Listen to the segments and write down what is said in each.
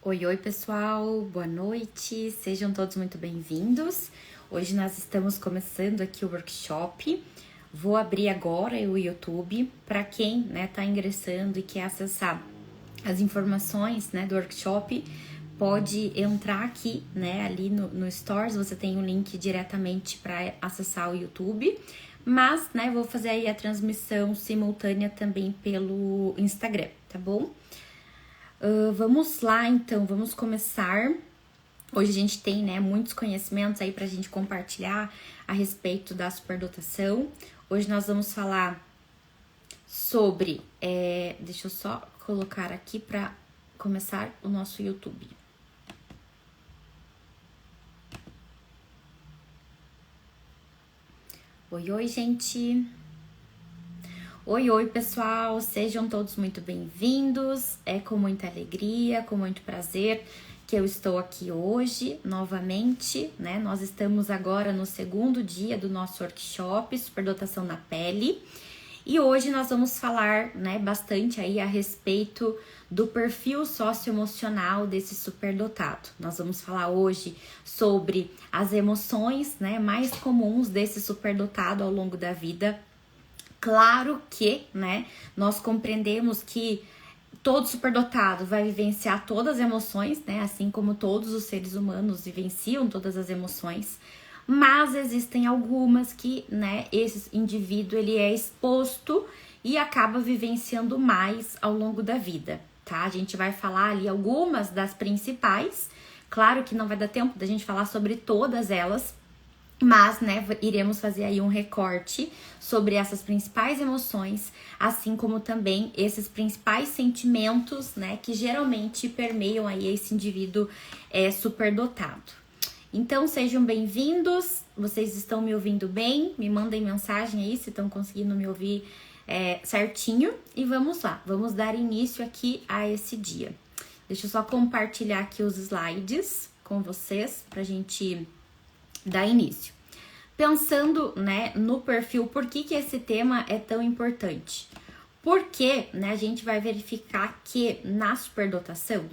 Oi, oi pessoal, boa noite, sejam todos muito bem-vindos. Hoje nós estamos começando aqui o workshop. Vou abrir agora o YouTube para quem tá ingressando e quer acessar as informações do workshop. Pode entrar aqui, ali no Stories, você tem um link diretamente para acessar o YouTube. Mas, vou fazer aí a transmissão simultânea também pelo Instagram, tá bom? Vamos lá, então, vamos começar. Hoje a gente tem, muitos conhecimentos aí pra gente compartilhar a respeito da superdotação. Hoje nós vamos falar sobre, deixa eu só colocar aqui pra começar o nosso YouTube. Oi, oi, gente! Oi, oi, pessoal! Sejam todos muito bem-vindos. É com muita alegria, com muito prazer que eu estou aqui hoje, novamente, Nós estamos agora no segundo dia do nosso workshop Superdotação na Pele. E hoje nós vamos falar, bastante aí a respeito do perfil socioemocional desse superdotado. Nós vamos falar hoje sobre as emoções, mais comuns desse superdotado ao longo da vida. Claro que, nós compreendemos que todo superdotado vai vivenciar todas as emoções, assim como todos os seres humanos vivenciam todas as emoções, mas existem algumas que, esse indivíduo ele é exposto e acaba vivenciando mais ao longo da vida, tá? A gente vai falar ali algumas das principais, claro que não vai dar tempo da gente falar sobre todas elas, mas, iremos fazer aí um recorte sobre essas principais emoções, assim como também esses principais sentimentos, que geralmente permeiam aí esse indivíduo superdotado. Então, sejam bem-vindos, vocês estão me ouvindo bem? Me mandem mensagem aí se estão conseguindo me ouvir certinho. E vamos lá, vamos dar início aqui a esse dia. Deixa eu só compartilhar aqui os slides com vocês pra gente dar início. Pensando, no perfil, por que esse tema é tão importante? Porque, a gente vai verificar que na superdotação,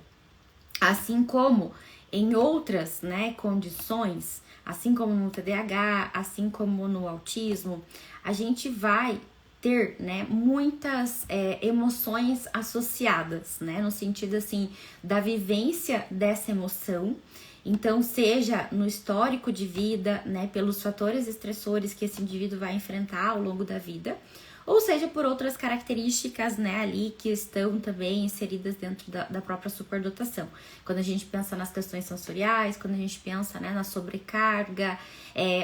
assim como em outras, condições, assim como no TDAH, assim como no autismo, a gente vai ter, muitas emoções associadas, no sentido, assim, da vivência dessa emoção. Então, seja no histórico de vida, pelos fatores estressores que esse indivíduo vai enfrentar ao longo da vida, ou seja por outras características, ali que estão também inseridas dentro da própria superdotação. Quando a gente pensa nas questões sensoriais, quando a gente pensa, na sobrecarga,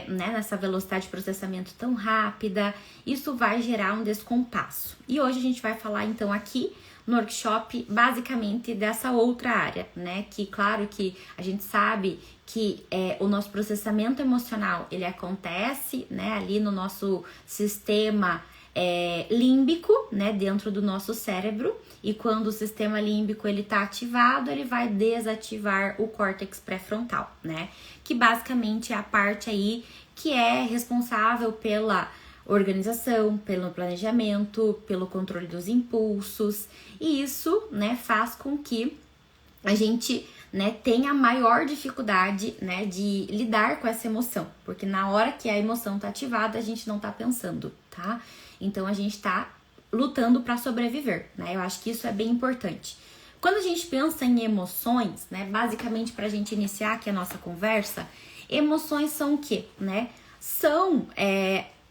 nessa velocidade de processamento tão rápida, isso vai gerar um descompasso. E hoje a gente vai falar, então, aqui no workshop, basicamente dessa outra área, que claro que a gente sabe que o nosso processamento emocional, ele acontece, ali no nosso sistema límbico, dentro do nosso cérebro, e quando o sistema límbico ele tá ativado, ele vai desativar o córtex pré-frontal, que basicamente é a parte aí que é responsável pela organização, pelo planejamento, pelo controle dos impulsos, e isso, faz com que a gente, tenha maior dificuldade, de lidar com essa emoção, porque na hora que a emoção tá ativada, a gente não tá pensando, tá? Então, a gente tá lutando para sobreviver, Eu acho que isso é bem importante. Quando a gente pensa em emoções, basicamente pra gente iniciar aqui a nossa conversa, emoções são o quê, São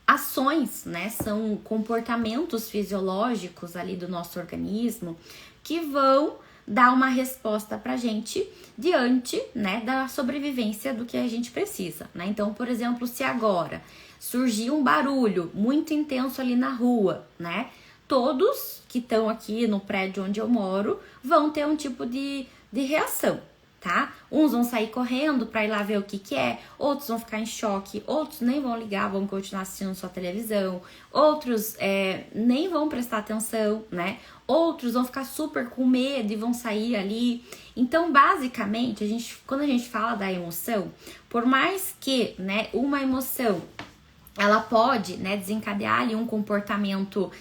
ações, são comportamentos fisiológicos ali do nosso organismo que vão dar uma resposta pra gente diante, da sobrevivência do que a gente precisa, Então, por exemplo, se agora surgir um barulho muito intenso ali na rua, todos que estão aqui no prédio onde eu moro vão ter um tipo de reação, tá? Uns vão sair correndo pra ir lá ver o que é, outros vão ficar em choque, outros nem vão ligar, vão continuar assistindo sua televisão, outros nem vão prestar atenção, Outros vão ficar super com medo e vão sair ali. Então, basicamente, quando a gente fala da emoção, por mais que, uma emoção ela pode, né, desencadear ali um comportamento,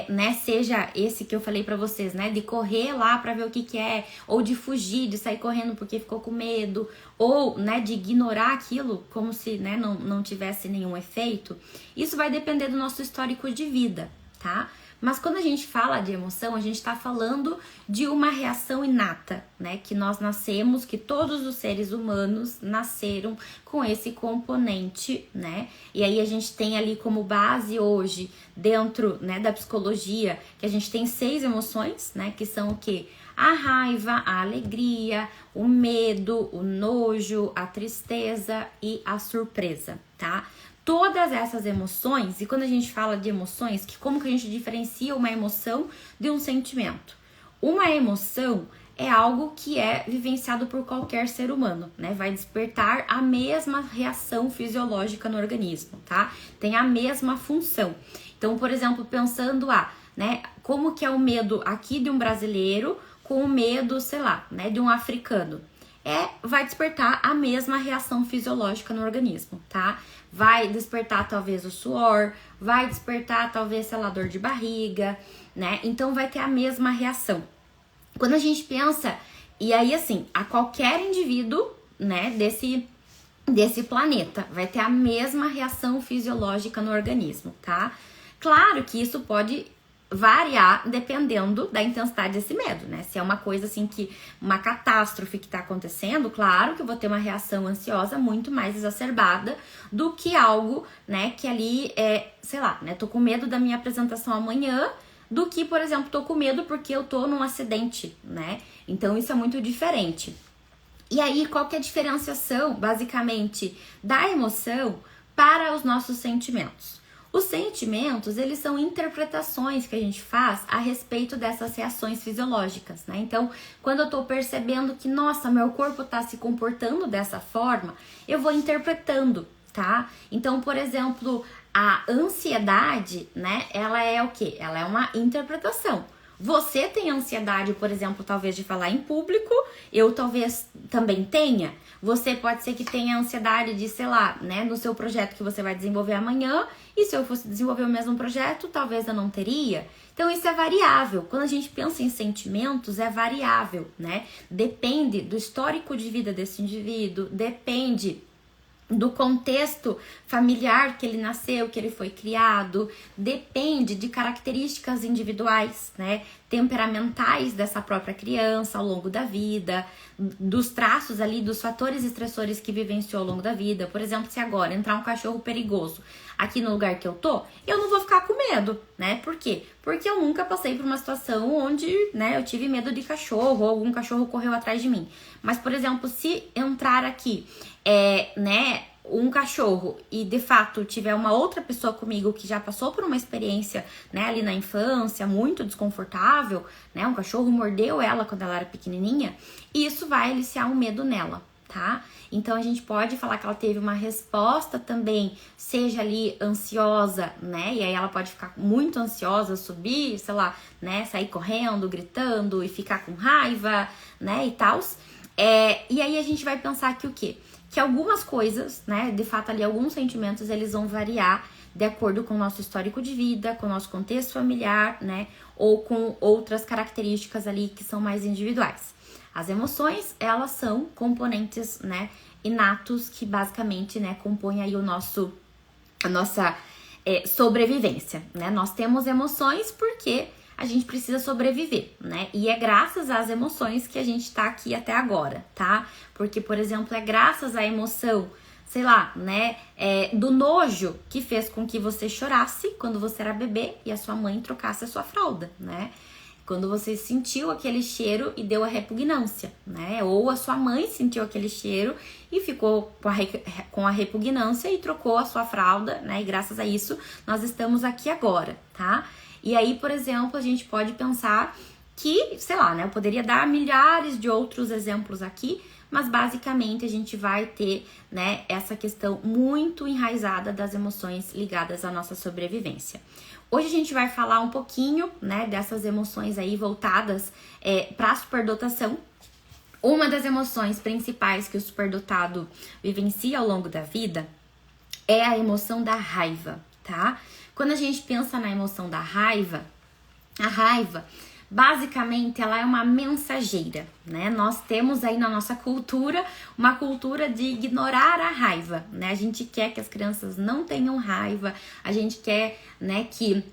né, seja esse que eu falei pra vocês, né, de correr lá pra ver o que que é, ou de fugir, de sair correndo porque ficou com medo, ou, né, de ignorar aquilo como se, né, não tivesse nenhum efeito. Isso vai depender do nosso histórico de vida, tá? Mas quando a gente fala de emoção, a gente está falando de uma reação inata, né? Que nós nascemos, que todos os seres humanos nasceram com esse componente, né? E aí a gente tem ali como base hoje, dentro, né, da psicologia, que a gente tem 6 emoções, né? Que são o quê? A raiva, a alegria, o medo, o nojo, a tristeza e a surpresa, tá? Todas essas emoções, e quando a gente fala de emoções, como que a gente diferencia uma emoção de um sentimento? Uma emoção é algo que é vivenciado por qualquer ser humano, né? Vai despertar a mesma reação fisiológica no organismo, tá? Tem a mesma função. Então, por exemplo, pensando né, como que é o medo aqui de um brasileiro com o medo, sei lá, né, de um africano. Vai despertar a mesma reação fisiológica no organismo, tá? Vai despertar talvez o suor, vai despertar talvez, sei lá, dor de barriga, né? Então vai ter a mesma reação. Quando a gente pensa, e aí assim, a qualquer indivíduo, né, desse planeta, vai ter a mesma reação fisiológica no organismo, tá? Claro que isso pode variar dependendo da intensidade desse medo, né? Se é uma coisa assim uma catástrofe que tá acontecendo, claro que eu vou ter uma reação ansiosa muito mais exacerbada do que algo, né, que ali sei lá, né, tô com medo da minha apresentação amanhã, do que, por exemplo, tô com medo porque eu tô num acidente, né? Então isso é muito diferente. E aí, qual que é a diferenciação, basicamente, da emoção para os nossos sentimentos? Os sentimentos, eles são interpretações que a gente faz a respeito dessas reações fisiológicas, né? Então, quando eu tô percebendo que, nossa, meu corpo tá se comportando dessa forma, eu vou interpretando, tá? Então, por exemplo, a ansiedade, né, ela é o quê? Ela é uma interpretação. Você tem ansiedade, por exemplo, talvez de falar em público, eu talvez também tenha. Você pode ser que tenha ansiedade de, sei lá, né, no seu projeto que você vai desenvolver amanhã, e se eu fosse desenvolver o mesmo projeto, talvez eu não teria. Então isso é variável. Quando a gente pensa em sentimentos, é variável, né? Depende do histórico de vida desse indivíduo, depende do contexto familiar que ele nasceu, que ele foi criado, depende de características individuais, né, temperamentais dessa própria criança ao longo da vida, dos traços ali, dos fatores estressores que vivenciou ao longo da vida. Por exemplo, se agora entrar um cachorro perigoso aqui no lugar que eu tô, eu não vou ficar com medo, né? Por quê? Porque eu nunca passei por uma situação onde, né, eu tive medo de cachorro ou algum cachorro correu atrás de mim. Mas, por exemplo, se entrar aqui né, um cachorro e de fato tiver uma outra pessoa comigo que já passou por uma experiência, né, ali na infância muito desconfortável, né, um cachorro mordeu ela quando ela era pequenininha, isso vai aliciar um medo nela, tá? Então a gente pode falar que ela teve uma resposta também, seja ali ansiosa, né, e aí ela pode ficar muito ansiosa, subir, sei lá, né, sair correndo, gritando e ficar com raiva, né, e tal. E aí a gente vai pensar que o quê? Que algumas coisas, né, de fato ali alguns sentimentos, eles vão variar de acordo com o nosso histórico de vida, com o nosso contexto familiar, né, ou com outras características ali que são mais individuais. As emoções, elas são componentes, né, inatos que basicamente, né, compõem aí a nossa sobrevivência, né? Nós temos emoções porque a gente precisa sobreviver, né? E é graças às emoções que a gente tá aqui até agora, tá? Porque, por exemplo, é graças à emoção, sei lá, né, do nojo que fez com que você chorasse quando você era bebê e a sua mãe trocasse a sua fralda, né? Quando você sentiu aquele cheiro e deu a repugnância, né? Ou a sua mãe sentiu aquele cheiro e ficou com a repugnância e trocou a sua fralda, né? E graças a isso, nós estamos aqui agora, tá? E aí, por exemplo, a gente pode pensar que, sei lá, né? Eu poderia dar milhares de outros exemplos aqui, mas basicamente a gente vai ter, né, essa questão muito enraizada das emoções ligadas à nossa sobrevivência. Hoje a gente vai falar um pouquinho, né, dessas emoções aí voltadas para a superdotação. Uma das emoções principais que o superdotado vivencia ao longo da vida é a emoção da raiva, tá? Quando a gente pensa na emoção da raiva, a raiva, basicamente, ela é uma mensageira, né? Nós temos aí na nossa cultura uma cultura de ignorar a raiva, né? A gente quer que as crianças não tenham raiva, a gente quer, né, que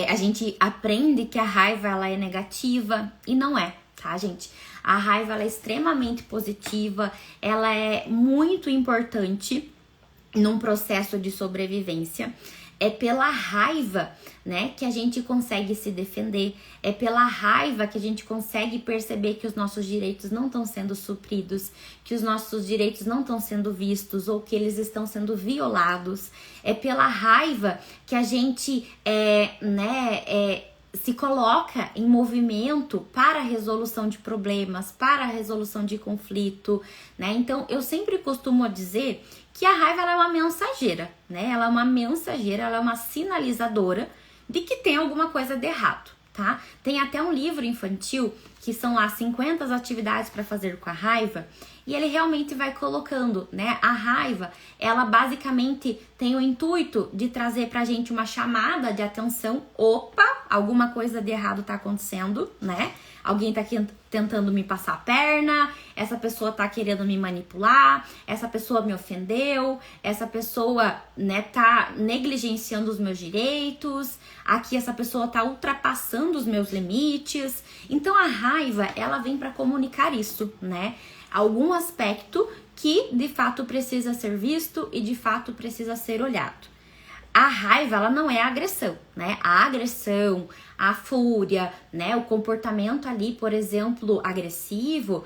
a gente aprende que a raiva ela é negativa e não é, tá, gente? A raiva ela é extremamente positiva, ela é muito importante num processo de sobrevivência. É pela raiva, né, que a gente consegue se defender. É pela raiva que a gente consegue perceber que os nossos direitos não estão sendo supridos, que os nossos direitos não estão sendo vistos ou que eles estão sendo violados. É pela raiva que a gente se coloca em movimento para a resolução de problemas, para a resolução de conflito, né? Então, eu sempre costumo dizer que a raiva ela é uma mensageira, né? Ela é uma mensageira, ela é uma sinalizadora de que tem alguma coisa de errado, tá? Tem até um livro infantil que são lá 50 atividades para fazer com a raiva e ele realmente vai colocando, né? A raiva, ela basicamente tem o intuito de trazer pra gente uma chamada de atenção. Opa, alguma coisa de errado tá acontecendo, né? Alguém tá aqui tentando me passar a perna, essa pessoa tá querendo me manipular, essa pessoa me ofendeu, essa pessoa, né, tá negligenciando os meus direitos, aqui essa pessoa tá ultrapassando os meus limites. Então a raiva, ela vem para comunicar isso, né? Algum aspecto que de fato precisa ser visto e de fato precisa ser olhado. A raiva, ela não é a agressão, né? A agressão, a fúria, né? O comportamento ali, por exemplo, agressivo,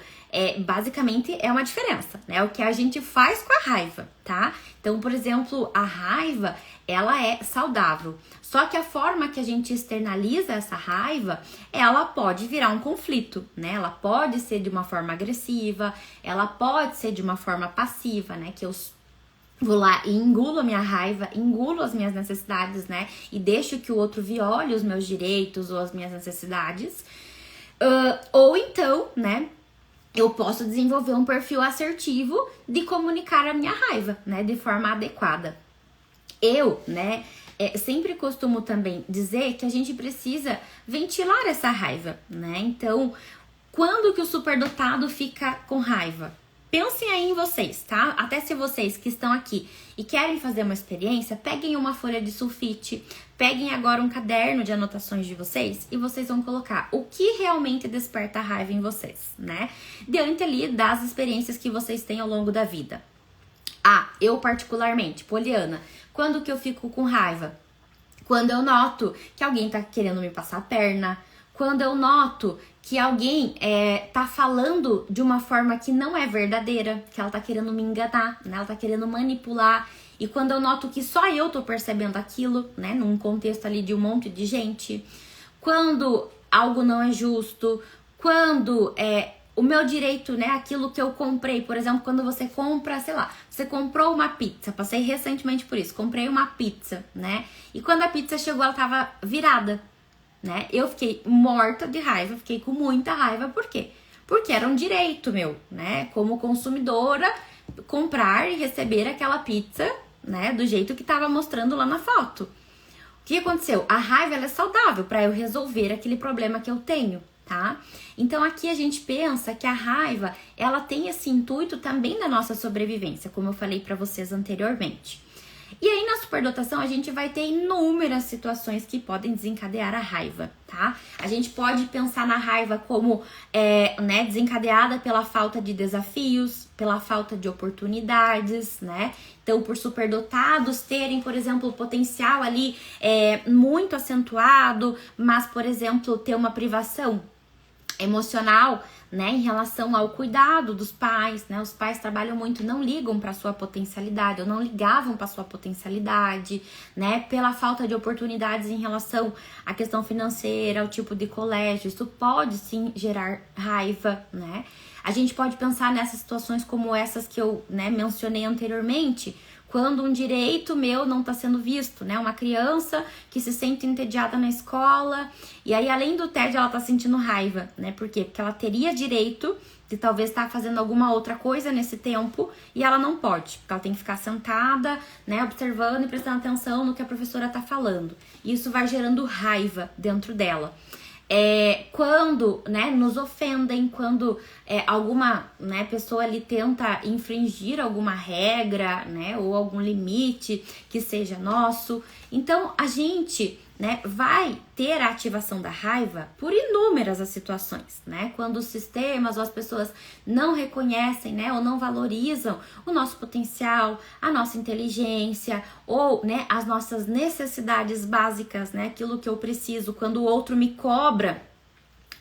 basicamente é uma diferença, né? O que a gente faz com a raiva, tá? Então, por exemplo, a raiva, ela é saudável. Só que a forma que a gente externaliza essa raiva, ela pode virar um conflito, né? Ela pode ser de uma forma agressiva, ela pode ser de uma forma passiva, né? Que eu vou lá e engulo a minha raiva, engulo as minhas necessidades, né? E deixo que o outro viole os meus direitos ou as minhas necessidades. Ou então, né? Eu posso desenvolver um perfil assertivo de comunicar a minha raiva, né? De forma adequada. Eu, né? Sempre costumo também dizer que a gente precisa ventilar essa raiva, né? Então, quando que o superdotado fica com raiva? Pensem aí em vocês, tá? Até se vocês que estão aqui e querem fazer uma experiência, peguem uma folha de sulfite, peguem agora um caderno de anotações de vocês e vocês vão colocar o que realmente desperta raiva em vocês, né? Diante ali das experiências que vocês têm ao longo da vida. Eu particularmente, Poliana, quando que eu fico com raiva? Quando eu noto que alguém tá querendo me passar a perna, quando eu noto que alguém tá falando de uma forma que não é verdadeira, que ela tá querendo me enganar, né? Ela tá querendo manipular. E quando eu noto que só eu tô percebendo aquilo, né? Num contexto ali de um monte de gente. Quando algo não é justo, quando o meu direito, né? Aquilo que eu comprei, por exemplo, quando você compra, sei lá, você comprou uma pizza, passei recentemente por isso, comprei uma pizza, né? E quando a pizza chegou, ela tava virada. Né? Eu fiquei morta de raiva, fiquei com muita raiva, por quê? Porque era um direito meu, né? Como consumidora, comprar e receber aquela pizza, né? Do jeito que tava mostrando lá na foto. O que aconteceu? A raiva ela é saudável para eu resolver aquele problema que eu tenho, tá? Então aqui a gente pensa que a raiva, ela tem esse intuito também da nossa sobrevivência, como eu falei para vocês anteriormente. E aí na superdotação a gente vai ter inúmeras situações que podem desencadear a raiva, tá? A gente pode pensar na raiva como né, desencadeada pela falta de desafios, pela falta de oportunidades, né? Então, por superdotados terem, por exemplo, o potencial ali muito acentuado, mas, por exemplo, ter uma privação emocional, né, em relação ao cuidado dos pais, né? Os pais trabalham muito, não ligam para sua potencialidade, ou não ligavam para sua potencialidade, né? Pela falta de oportunidades em relação à questão financeira, ao tipo de colégio, isso pode sim gerar raiva, né? A gente pode pensar nessas situações como essas que eu, né, mencionei anteriormente, quando um direito meu não está sendo visto, né? Uma criança que se sente entediada na escola e aí, além do tédio, ela tá sentindo raiva, né? Por quê? Porque ela teria direito de talvez estar fazendo alguma outra coisa nesse tempo e ela não pode, porque ela tem que ficar sentada, né? Observando e prestando atenção no que a professora tá falando. E isso vai gerando raiva dentro dela. Quando, né, nos ofendem, quando alguma, né, pessoa ali tenta infringir alguma regra, né, ou algum limite que seja nosso. Então, a gente, né, vai ter a ativação da raiva por inúmeras as situações, né? Quando os sistemas ou as pessoas não reconhecem, né, ou não valorizam o nosso potencial, a nossa inteligência, ou, né, as nossas necessidades básicas, né, aquilo que eu preciso, quando o outro me cobra.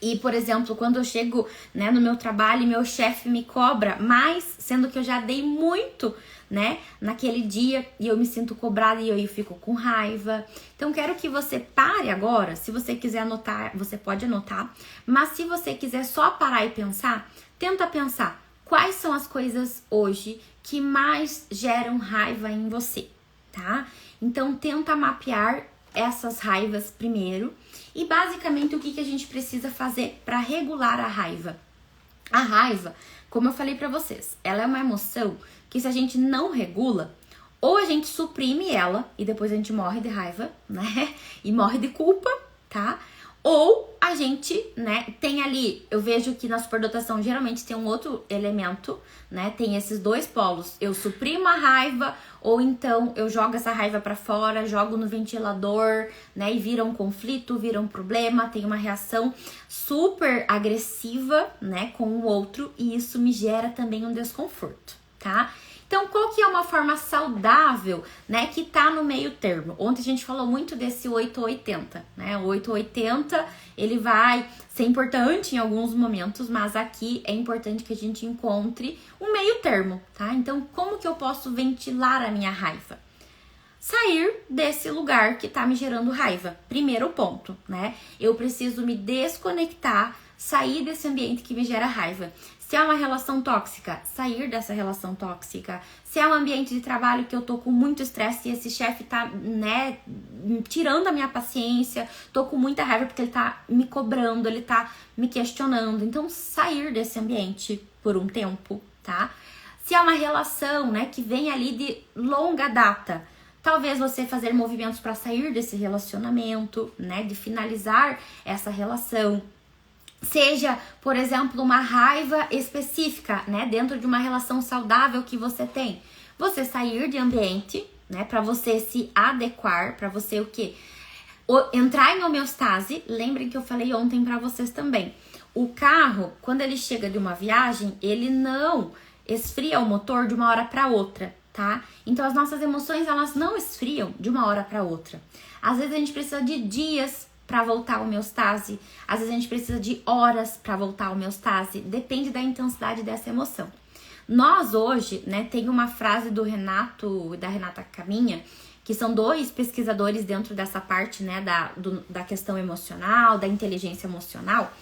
E, por exemplo, quando eu chego, né, no meu trabalho e meu chefe me cobra mais, sendo que eu já dei muito, né, naquele dia e eu me sinto cobrada e eu fico com raiva. Então, quero que você pare agora. Se você quiser anotar, você pode anotar. Mas se você quiser só parar e pensar, tenta pensar quais são as coisas hoje que mais geram raiva em você, tá? Então, tenta mapear essas raivas primeiro. E basicamente o que a gente precisa fazer para regular a raiva? A raiva, como eu falei para vocês, ela é uma emoção que se a gente não regula, ou a gente suprime ela e depois a gente morre de raiva, né? E morre de culpa, tá? Ou a gente, né, tem ali, eu vejo que na superdotação geralmente tem um outro elemento, né? Tem esses dois polos. Eu suprimo a raiva ou então eu jogo essa raiva pra fora, jogo no ventilador, né? E vira um conflito, vira um problema, tem uma reação super agressiva, né, com o outro e isso me gera também um desconforto, tá? Então, qual que é uma forma saudável, né, que tá no meio termo? Ontem a gente falou muito desse 880, né? O 880, ele vai ser importante em alguns momentos, mas aqui é importante que a gente encontre um meio termo, tá? Então, como que eu posso ventilar a minha raiva? Sair desse lugar que tá me gerando raiva. Primeiro ponto, né? Eu preciso me desconectar, sair desse ambiente que me gera raiva. Se é uma relação tóxica, sair dessa relação tóxica. Se é um ambiente de trabalho que eu tô com muito estresse e esse chefe tá, né, tirando a minha paciência, tô com muita raiva porque ele tá me cobrando, ele tá me questionando. Então, sair desse ambiente por um tempo, tá? Se é uma relação, né, que vem ali de longa data, talvez você fazer movimentos para sair desse relacionamento, né, de finalizar essa relação. Seja, por exemplo, uma raiva específica, né, dentro de uma relação saudável que você tem. Você sair de ambiente, né, para você se adequar, para você o quê? Entrar em homeostase. Lembrem que eu falei ontem para vocês também. O carro, quando ele chega de uma viagem, ele não esfria o motor de uma hora para outra, tá? Então as nossas emoções, elas não esfriam de uma hora para outra. Às vezes a gente precisa de dias para voltar à homeostase, às vezes a gente precisa de horas para voltar à homeostase, depende da intensidade dessa emoção. Nós hoje, né, tem uma frase do Renato e da Renata Caminha, que são dois pesquisadores dentro dessa parte, né, da questão emocional, da inteligência emocional,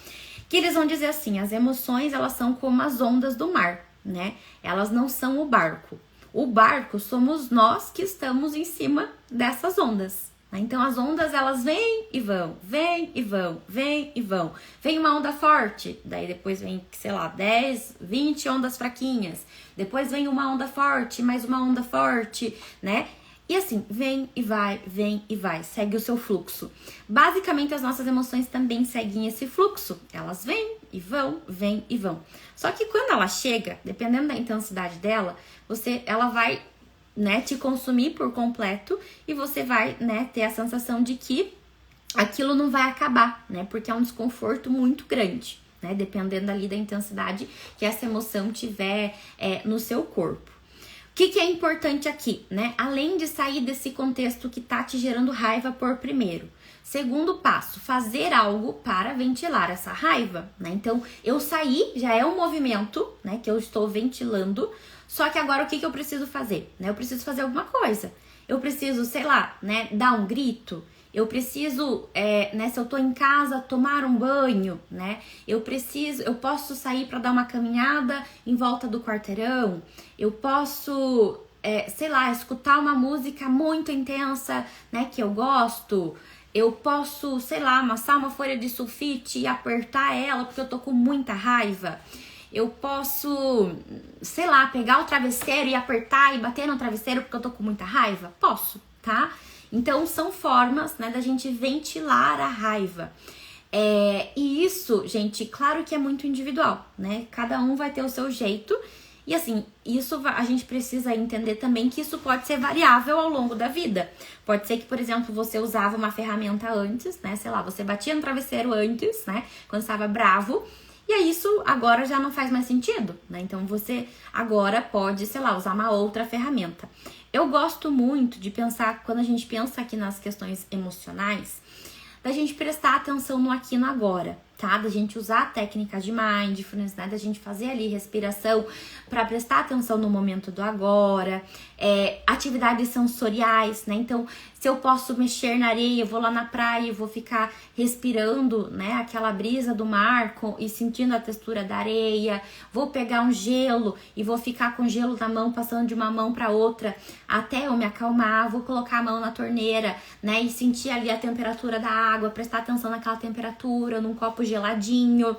que eles vão dizer assim: as emoções, elas são como as ondas do mar, né? Elas não são o barco. O barco somos nós que estamos em cima dessas ondas. Então as ondas, elas vêm e vão, vêm e vão, vêm e vão. Vem uma onda forte, daí depois vem, sei lá, 10, 20 ondas fraquinhas. Depois vem uma onda forte, mais uma onda forte, né? E assim, vem e vai, segue o seu fluxo. Basicamente, as nossas emoções também seguem esse fluxo. Elas vêm e vão. Só que quando ela chega, dependendo da intensidade dela, ela vai, né, te consumir por completo e você vai, né, ter a sensação de que aquilo não vai acabar, né, porque é um desconforto muito grande, né, dependendo ali da intensidade que essa emoção tiver no seu corpo. O que é importante aqui, né, além de sair desse contexto que tá te gerando raiva por primeiro? Segundo passo, fazer algo para ventilar essa raiva, né? Então, eu saí, já é um movimento, né, que eu estou ventilando. Só que agora o que eu preciso fazer? Né? Eu preciso fazer alguma coisa. Eu preciso, sei lá, né, dar um grito. Eu preciso, né, se eu tô em casa, tomar um banho, né? Eu posso sair para dar uma caminhada em volta do quarteirão. Eu posso sei lá, escutar uma música muito intensa, né, que eu gosto. Eu posso, sei lá, amassar uma folha de sulfite e apertar ela porque eu tô com muita raiva. Eu posso, sei lá, pegar o travesseiro e apertar e bater no travesseiro porque eu tô com muita raiva? Posso, tá? Então, são formas, né, da gente ventilar a raiva. E isso, gente, claro que é muito individual, né? Cada um vai ter o seu jeito. E assim, isso a gente precisa entender também que isso pode ser variável ao longo da vida. Pode ser que, por exemplo, você usava uma ferramenta antes, né? Sei lá, você batia no travesseiro antes, né? Quando estava bravo. E aí isso agora já não faz mais sentido, né? Então você agora pode, sei lá, usar uma outra ferramenta. Eu gosto muito de pensar, quando a gente pensa aqui nas questões emocionais, da gente prestar atenção no aqui e no agora, tá? Da gente usar técnicas de mindfulness, né? Da gente fazer ali respiração para prestar atenção no momento do agora, atividades sensoriais, né? Então, se eu posso mexer na areia, eu vou lá na praia e vou ficar respirando, né? Aquela brisa do mar e sentindo a textura da areia. Vou pegar um gelo e vou ficar com gelo na mão, passando de uma mão para outra até eu me acalmar. Vou colocar a mão na torneira, né? E sentir ali a temperatura da água, prestar atenção naquela temperatura, num copo geladinho.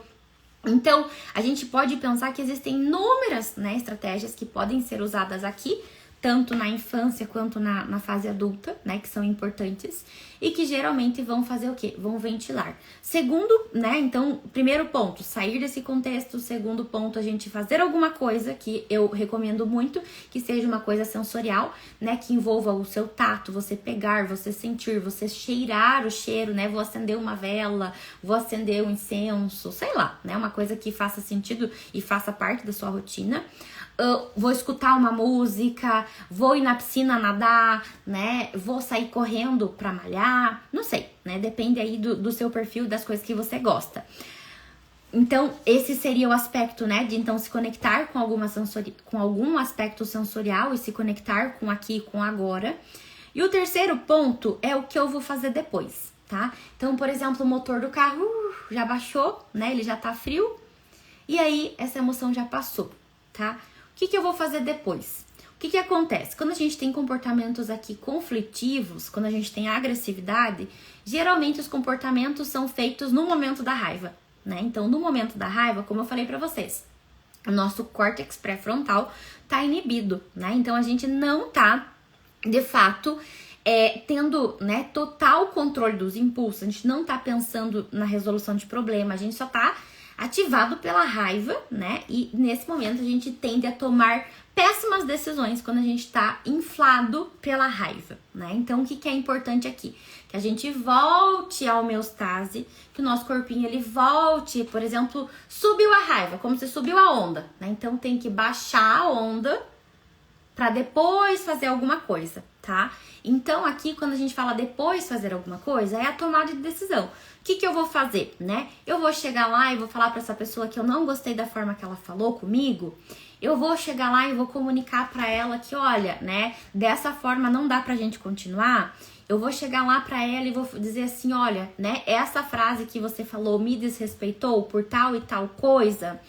Então, a gente pode pensar que existem inúmeras, né, estratégias que podem ser usadas aqui, tanto na infância quanto na fase adulta, né, que são importantes e que geralmente vão fazer o quê? Vão ventilar. Segundo, né, então, primeiro ponto, sair desse contexto. Segundo ponto, a gente fazer alguma coisa que eu recomendo muito, que seja uma coisa sensorial, né, que envolva o seu tato, você pegar, você sentir, você cheirar o cheiro, né, vou acender uma vela, vou acender um incenso, sei lá, né, uma coisa que faça sentido e faça parte da sua rotina. Vou escutar uma música, vou ir na piscina nadar, né? Vou sair correndo pra malhar, não sei, né? Depende aí do seu perfil, das coisas que você gosta. Então, esse seria o aspecto, né? De então se conectar com algum aspecto sensorial e se conectar com aqui e com agora. E o terceiro ponto é o que eu vou fazer depois, tá? Então, por exemplo, o motor do carro já baixou, né? Ele já tá frio. E aí, essa emoção já passou, tá? O que eu vou fazer depois? O que acontece? Quando a gente tem comportamentos aqui conflitivos, quando a gente tem agressividade, geralmente os comportamentos são feitos no momento da raiva, né? Então, no momento da raiva, como eu falei pra vocês, o nosso córtex pré-frontal tá inibido, né? Então, a gente não tá, de fato, tendo, né, total controle dos impulsos, a gente não tá pensando na resolução de problema, a gente só tá ativado pela raiva, né? E nesse momento a gente tende a tomar péssimas decisões quando a gente tá inflado pela raiva, né? Então o que é importante aqui? Que a gente volte à homeostase, que o nosso corpinho ele volte, por exemplo, subiu a raiva, como se subiu a onda, né? Então tem que baixar a onda para depois fazer alguma coisa, tá? Então aqui quando a gente fala depois fazer alguma coisa, é a tomada de decisão. O que eu vou fazer, né? Eu vou chegar lá e vou falar para essa pessoa que eu não gostei da forma que ela falou comigo. Eu vou chegar lá e vou comunicar para ela que, olha, né, dessa forma não dá pra gente continuar. Eu vou chegar lá pra ela e vou dizer assim, olha, né, essa frase que você falou me desrespeitou por tal e tal coisa.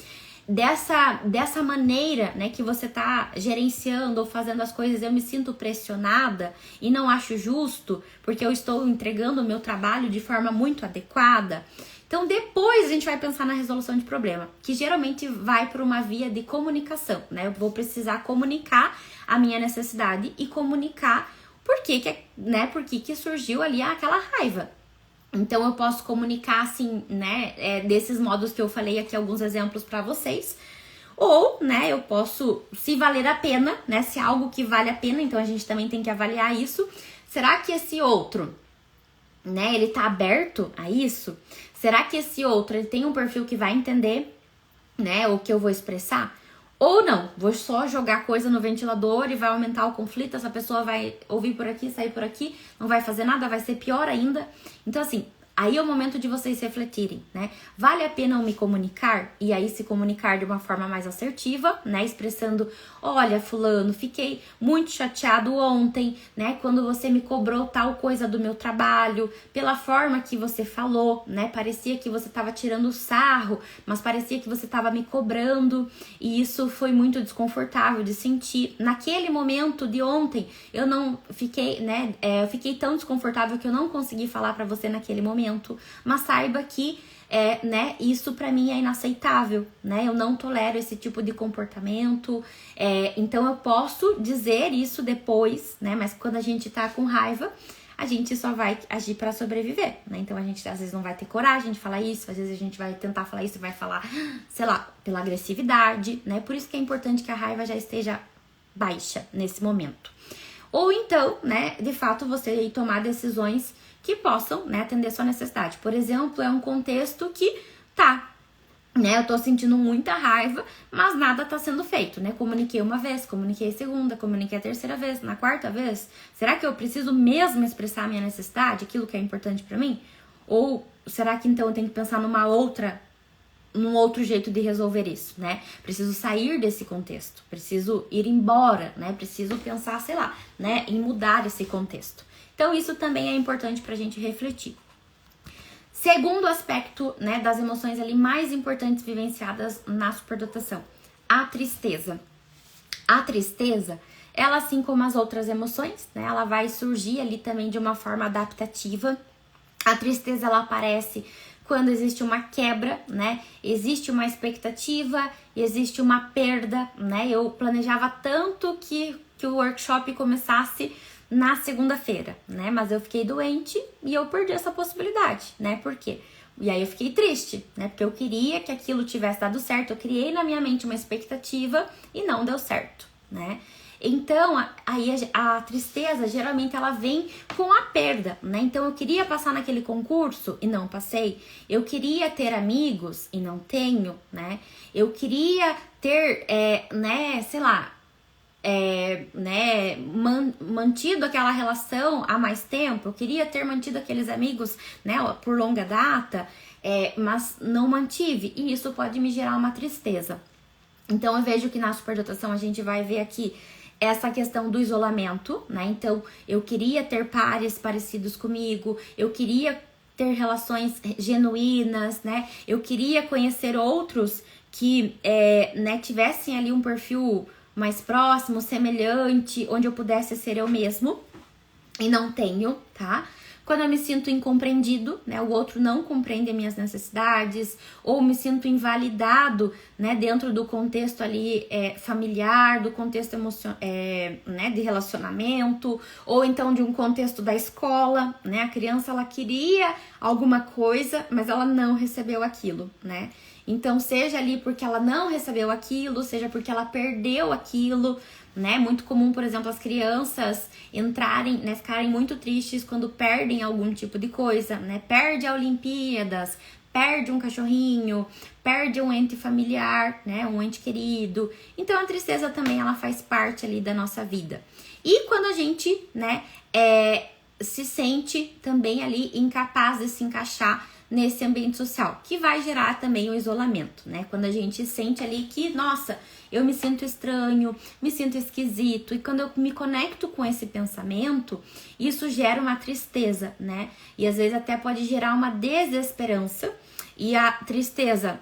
Dessa maneira, né, que você tá gerenciando ou fazendo as coisas, eu me sinto pressionada e não acho justo, porque eu estou entregando o meu trabalho de forma muito adequada. Então, depois a gente vai pensar na resolução de problema, que geralmente vai por uma via de comunicação, né? Eu vou precisar comunicar a minha necessidade e comunicar por que surgiu ali aquela raiva. Então, eu posso comunicar assim, né, desses modos que eu falei aqui, alguns exemplos para vocês. Ou, né, eu posso, se valer a pena, né, se é algo que vale a pena, então a gente também tem que avaliar isso. Será que esse outro, né, ele tá aberto a isso? Será que esse outro, ele tem um perfil que vai entender, né, o que eu vou expressar? Ou não, vou só jogar coisa no ventilador e vai aumentar o conflito, essa pessoa vai ouvir por aqui, sair por aqui, não vai fazer nada, vai ser pior ainda. Então, assim, Aí é o momento de vocês refletirem, né? Vale a pena eu me comunicar? E aí se comunicar de uma forma mais assertiva, né? Expressando, olha, fulano, fiquei muito chateado ontem, né? Quando você me cobrou tal coisa do meu trabalho, pela forma que você falou, né? Parecia que você estava tirando sarro, mas parecia que você estava me cobrando. E isso foi muito desconfortável de sentir. Naquele momento de ontem, eu não fiquei, né? Eu fiquei tão desconfortável que eu não consegui falar pra você naquele momento. Mas saiba que né, isso pra mim é inaceitável, né? Eu não tolero esse tipo de comportamento. Então eu posso dizer isso depois, né? Mas quando a gente tá com raiva, a gente só vai agir pra sobreviver, né? Então a gente às vezes não vai ter coragem de falar isso, às vezes a gente vai tentar falar isso e vai falar, sei lá, pela agressividade, né? Por isso que é importante que a raiva já esteja baixa nesse momento. Ou então, né, de fato, você aí tomar decisões que possam, né, atender sua necessidade. Por exemplo, é um contexto que né, eu tô sentindo muita raiva, mas nada tá sendo feito, né? Comuniquei uma vez, comuniquei a segunda, comuniquei a terceira vez, na quarta vez. Será que eu preciso mesmo expressar a minha necessidade, aquilo que é importante pra mim? Ou será que então eu tenho que pensar num outro jeito de resolver isso, né? Preciso sair desse contexto, preciso ir embora, né? Preciso pensar, sei lá, né, em mudar esse contexto. Então, isso também é importante pra gente refletir. Segundo aspecto, né, das emoções ali mais importantes vivenciadas na superdotação, a tristeza. A tristeza, ela assim como as outras emoções, né, ela vai surgir ali também de uma forma adaptativa. A tristeza, ela aparece quando existe uma quebra, né? Existe uma expectativa, existe uma perda, né? Eu planejava tanto que o workshop começasse na segunda-feira, né? Mas eu fiquei doente e eu perdi essa possibilidade, né? Por quê? E aí eu fiquei triste, né? Porque eu queria que aquilo tivesse dado certo, eu criei na minha mente uma expectativa e não deu certo, né? Então, aí a tristeza, geralmente, ela vem com a perda, né? Então, eu queria passar naquele concurso e não passei. Eu queria ter amigos e não tenho, né? Eu queria ter, né, sei lá, né, mantido aquela relação há mais tempo. Eu queria ter mantido aqueles amigos, né, por longa data, mas não mantive. E isso pode me gerar uma tristeza. Então, eu vejo que na superdotação a gente vai ver aqui essa questão do isolamento, né? Então, eu queria ter pares parecidos comigo, eu queria ter relações genuínas, né? Eu queria conhecer outros que, né, tivessem ali um perfil mais próximo, semelhante, onde eu pudesse ser eu mesmo, e não tenho, tá? Quando eu me sinto incompreendido, né, o outro não compreende minhas necessidades, ou me sinto invalidado, né, dentro do contexto ali familiar, do contexto né, de relacionamento, ou então de um contexto da escola, né, a criança ela queria alguma coisa, mas ela não recebeu aquilo, né. Então, seja ali porque ela não recebeu aquilo, seja porque ela perdeu aquilo, né? Muito comum, por exemplo, as crianças entrarem, né, ficarem muito tristes quando perdem algum tipo de coisa, né? Perde a Olimpíadas, perde um cachorrinho, perde um ente familiar, né? Um ente querido. Então, a tristeza também, ela faz parte ali da nossa vida. E quando a gente, né, se sente também ali incapaz de se encaixar nesse ambiente social, que vai gerar também o isolamento, né? Quando a gente sente ali que, nossa, eu me sinto estranho, me sinto esquisito, e quando eu me conecto com esse pensamento, isso gera uma tristeza, né? E às vezes até pode gerar uma desesperança, e a tristeza,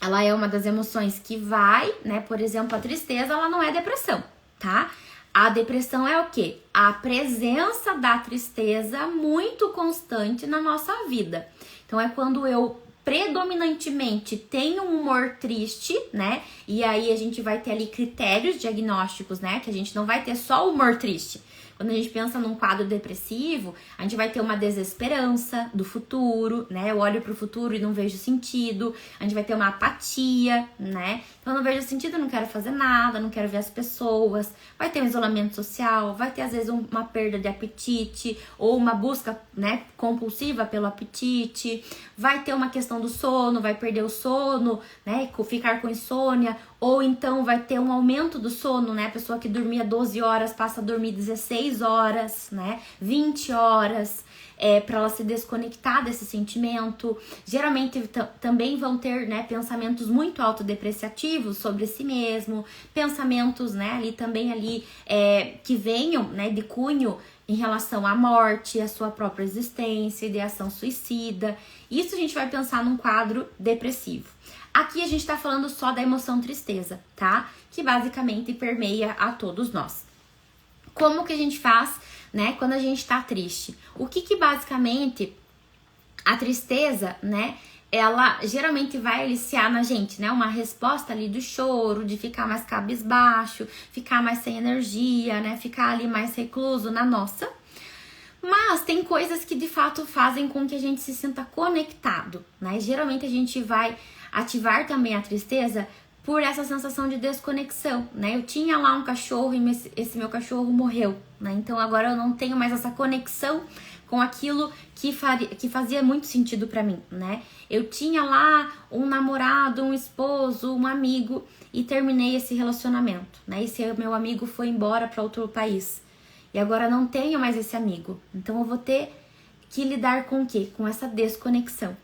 ela é uma das emoções que vai, né? Por exemplo, a tristeza, ela não é depressão, tá? A depressão é o quê? A presença da tristeza muito constante na nossa vida. Então, é quando eu predominantemente tenho um humor triste, né? E aí a gente vai ter ali critérios diagnósticos, né? Que a gente não vai ter só o humor triste. Quando a gente pensa num quadro depressivo, a gente vai ter uma desesperança do futuro, né? Eu olho pro futuro e não vejo sentido. A gente vai ter uma apatia, né? Então, eu não vejo sentido, eu não quero fazer nada, não quero ver as pessoas. Vai ter um isolamento social, vai ter, às vezes, uma perda de apetite ou uma busca, né, compulsiva pelo apetite. Vai ter uma questão do sono, vai perder o sono, né? Ficar com insônia ou então vai ter um aumento do sono, né? A pessoa que dormia 12 horas passa a dormir 16 horas, né? 20 horas, para ela se desconectar desse sentimento. Geralmente também vão ter, né, pensamentos muito autodepreciativos sobre si mesmo, pensamentos, né, ali também que venham, né, de cunho em relação à morte, à sua própria existência, ideação suicida. Isso a gente vai pensar num quadro depressivo. Aqui a gente tá falando só da emoção tristeza, tá? Que basicamente permeia a todos nós. Como que a gente faz, né, quando a gente tá triste? O que basicamente a tristeza, né, ela geralmente vai aliciar na gente, né? Uma resposta ali do choro, de ficar mais cabisbaixo, ficar mais sem energia, né? Ficar ali mais recluso na nossa. Mas tem coisas que de fato fazem com que a gente se sinta conectado, né? Geralmente a gente vai ativar também a tristeza por essa sensação de desconexão, né? Eu tinha lá um cachorro e esse meu cachorro morreu, né? Então agora eu não tenho mais essa conexão com aquilo que fazia muito sentido pra mim, né? Eu tinha lá um namorado, um esposo, um amigo e terminei esse relacionamento, né? Esse meu amigo foi embora para outro país e agora não tenho mais esse amigo. Então eu vou ter que lidar com o quê? Com essa desconexão.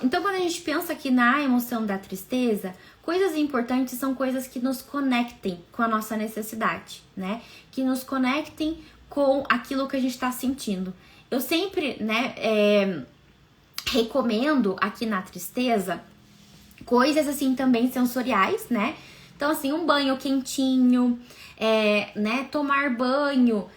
Então quando a gente pensa aqui na emoção da tristeza, coisas importantes são coisas que nos conectem com a nossa necessidade, né? Que nos conectem com aquilo que a gente está sentindo. Eu sempre, né, recomendo aqui na tristeza coisas assim também sensoriais, né? Então assim, um banho quentinho, né, tomar banho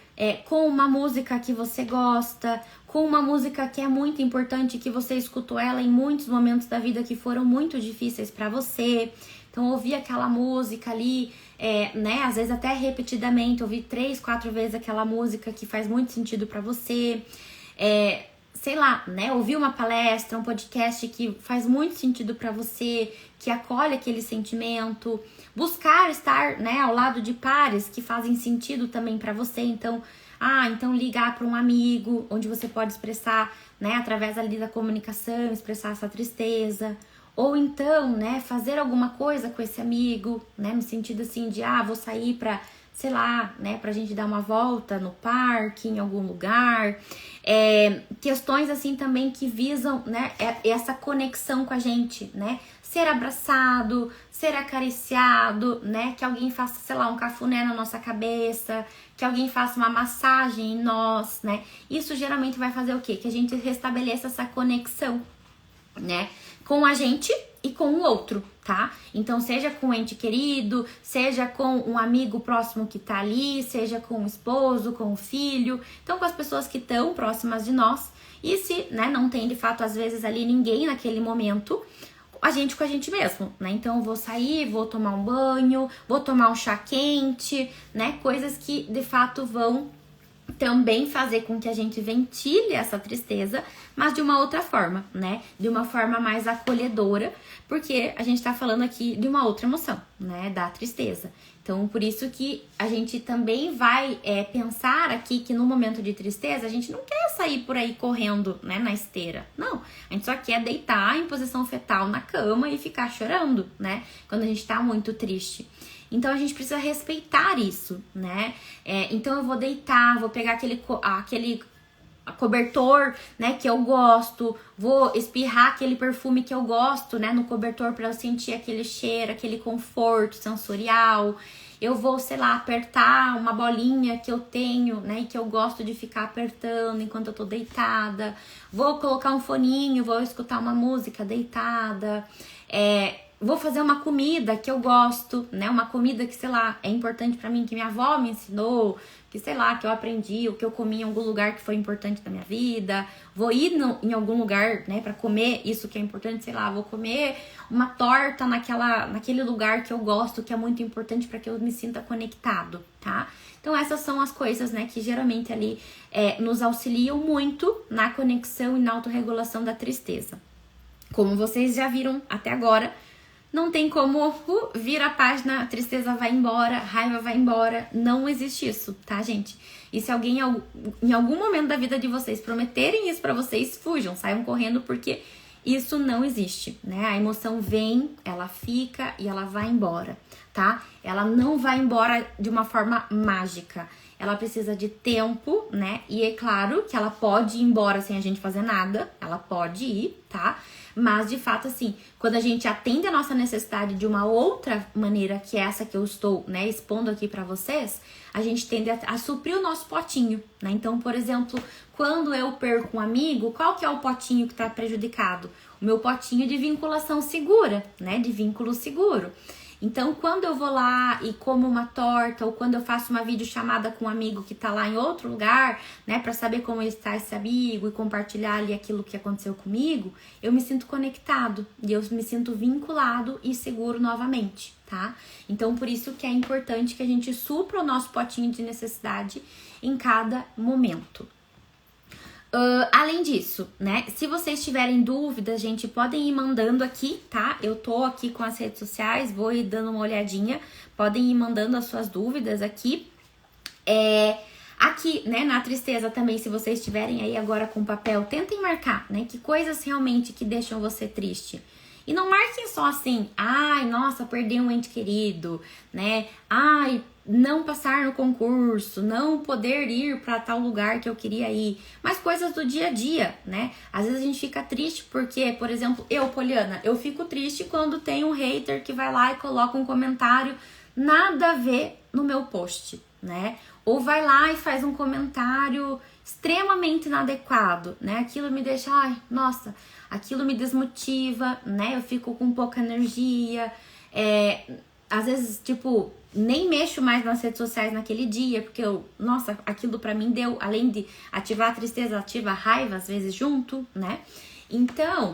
com uma música que você gosta, com uma música que é muito importante, que você escutou ela em muitos momentos da vida que foram muito difíceis para você. Então ouvir aquela música ali, né, às vezes até repetidamente, ouvir 3, 4 vezes aquela música que faz muito sentido para você. Sei lá, né, ouvir uma palestra, um podcast que faz muito sentido para você, que acolhe aquele sentimento, buscar estar, né, ao lado de pares que fazem sentido também para você. Então ligar para um amigo, onde você pode expressar, né, através ali da comunicação, expressar essa tristeza. Ou então, né, fazer alguma coisa com esse amigo, né, no sentido assim de, vou sair pra, sei lá, né, pra gente dar uma volta no parque, em algum lugar. Questões assim também que visam, né, essa conexão com a gente, né, ser abraçado, ser acariciado, né, que alguém faça, sei lá, um cafuné na nossa cabeça, que alguém faça uma massagem em nós, né. Isso geralmente vai fazer o quê? Que a gente restabeleça essa conexão, né, com a gente e com o outro, tá? Então, seja com um ente querido, seja com um amigo próximo que tá ali, seja com o esposo, com o filho, então com as pessoas que estão próximas de nós. E se, né, não tem de fato, às vezes, ali ninguém naquele momento, a gente com a gente mesmo, né? Então, eu vou sair, vou tomar um banho, vou tomar um chá quente, né? Coisas que, de fato, vão também fazer com que a gente ventile essa tristeza, mas de uma outra forma, né? De uma forma mais acolhedora, porque a gente tá falando aqui de uma outra emoção, né? Da tristeza. Então, por isso que a gente também vai pensar aqui que no momento de tristeza, a gente não quer sair por aí correndo, né, na esteira. Não, a gente só quer deitar em posição fetal na cama e ficar chorando, né? Quando a gente tá muito triste. Então, a gente precisa respeitar isso, né? Então, eu vou deitar, vou pegar aquele cobertor, né, que eu gosto, vou espirrar aquele perfume que eu gosto, né, no cobertor para eu sentir aquele cheiro, aquele conforto sensorial. Eu vou, sei lá, apertar uma bolinha que eu tenho, né, e que eu gosto de ficar apertando enquanto eu tô deitada. Vou colocar um foninho, vou escutar uma música deitada. Vou fazer uma comida que eu gosto, né? Uma comida que, sei lá, é importante pra mim, que minha avó me ensinou, que, sei lá, que eu aprendi, ou que eu comi em algum lugar que foi importante na minha vida. Vou ir em algum lugar, né, pra comer isso que é importante, sei lá, vou comer uma torta naquele lugar que eu gosto, que é muito importante pra que eu me sinta conectado, tá? Então, essas são as coisas, né, que geralmente ali nos auxiliam muito na conexão e na autorregulação da tristeza. Como vocês já viram até agora, não tem como vir a página, a tristeza vai embora, a raiva vai embora. Não existe isso, tá, gente? E se alguém em algum momento da vida de vocês prometerem isso pra vocês, fujam, saiam correndo, porque Isso não existe, né? A emoção vem, ela fica e ela vai embora, tá? Ela não vai embora de uma forma mágica. Ela precisa de tempo, né? E é claro que ela pode ir embora sem a gente fazer nada. Ela pode ir, tá? Mas, de fato, assim, quando a gente atende a nossa necessidade de uma outra maneira, que é essa que eu estou, né, expondo aqui pra vocês, a gente tende a suprir o nosso potinho, né? Então, por exemplo, quando eu perco um amigo, qual que é o potinho que tá prejudicado? O meu potinho de vinculação segura, né? De vínculo seguro. Então, quando eu vou lá e como uma torta, ou quando eu faço uma videochamada com um amigo que tá lá em outro lugar, né, pra saber como está esse amigo e compartilhar ali aquilo que aconteceu comigo, eu me sinto conectado e eu me sinto vinculado e seguro novamente, tá? Então, por isso que é importante que a gente supra o nosso potinho de necessidade em cada momento. Além disso, né, se vocês tiverem dúvidas, gente, podem ir mandando aqui, tá? Eu tô aqui com as redes sociais, vou ir dando uma olhadinha, podem ir mandando as suas dúvidas aqui. Aqui, né, na tristeza também, se vocês estiverem aí agora com papel, tentem marcar, né, que coisas realmente que deixam você triste. E não marquem só assim, ai, nossa, perdi um ente querido, né, ai, não passar no concurso, não poder ir para tal lugar que eu queria ir, mas coisas do dia a dia, né? Às vezes a gente fica triste porque, por exemplo, eu, Poliana, eu fico triste quando tem um hater que vai lá e coloca um comentário nada a ver no meu post, né? Ou vai lá e faz um comentário extremamente inadequado, né? Aquilo me deixa, ai, nossa, aquilo me desmotiva, né? Eu fico com pouca energia, às vezes, tipo, nem mexo mais nas redes sociais naquele dia, porque nossa, aquilo pra mim deu, além de ativar a tristeza, ativa a raiva, às vezes junto, né? Então,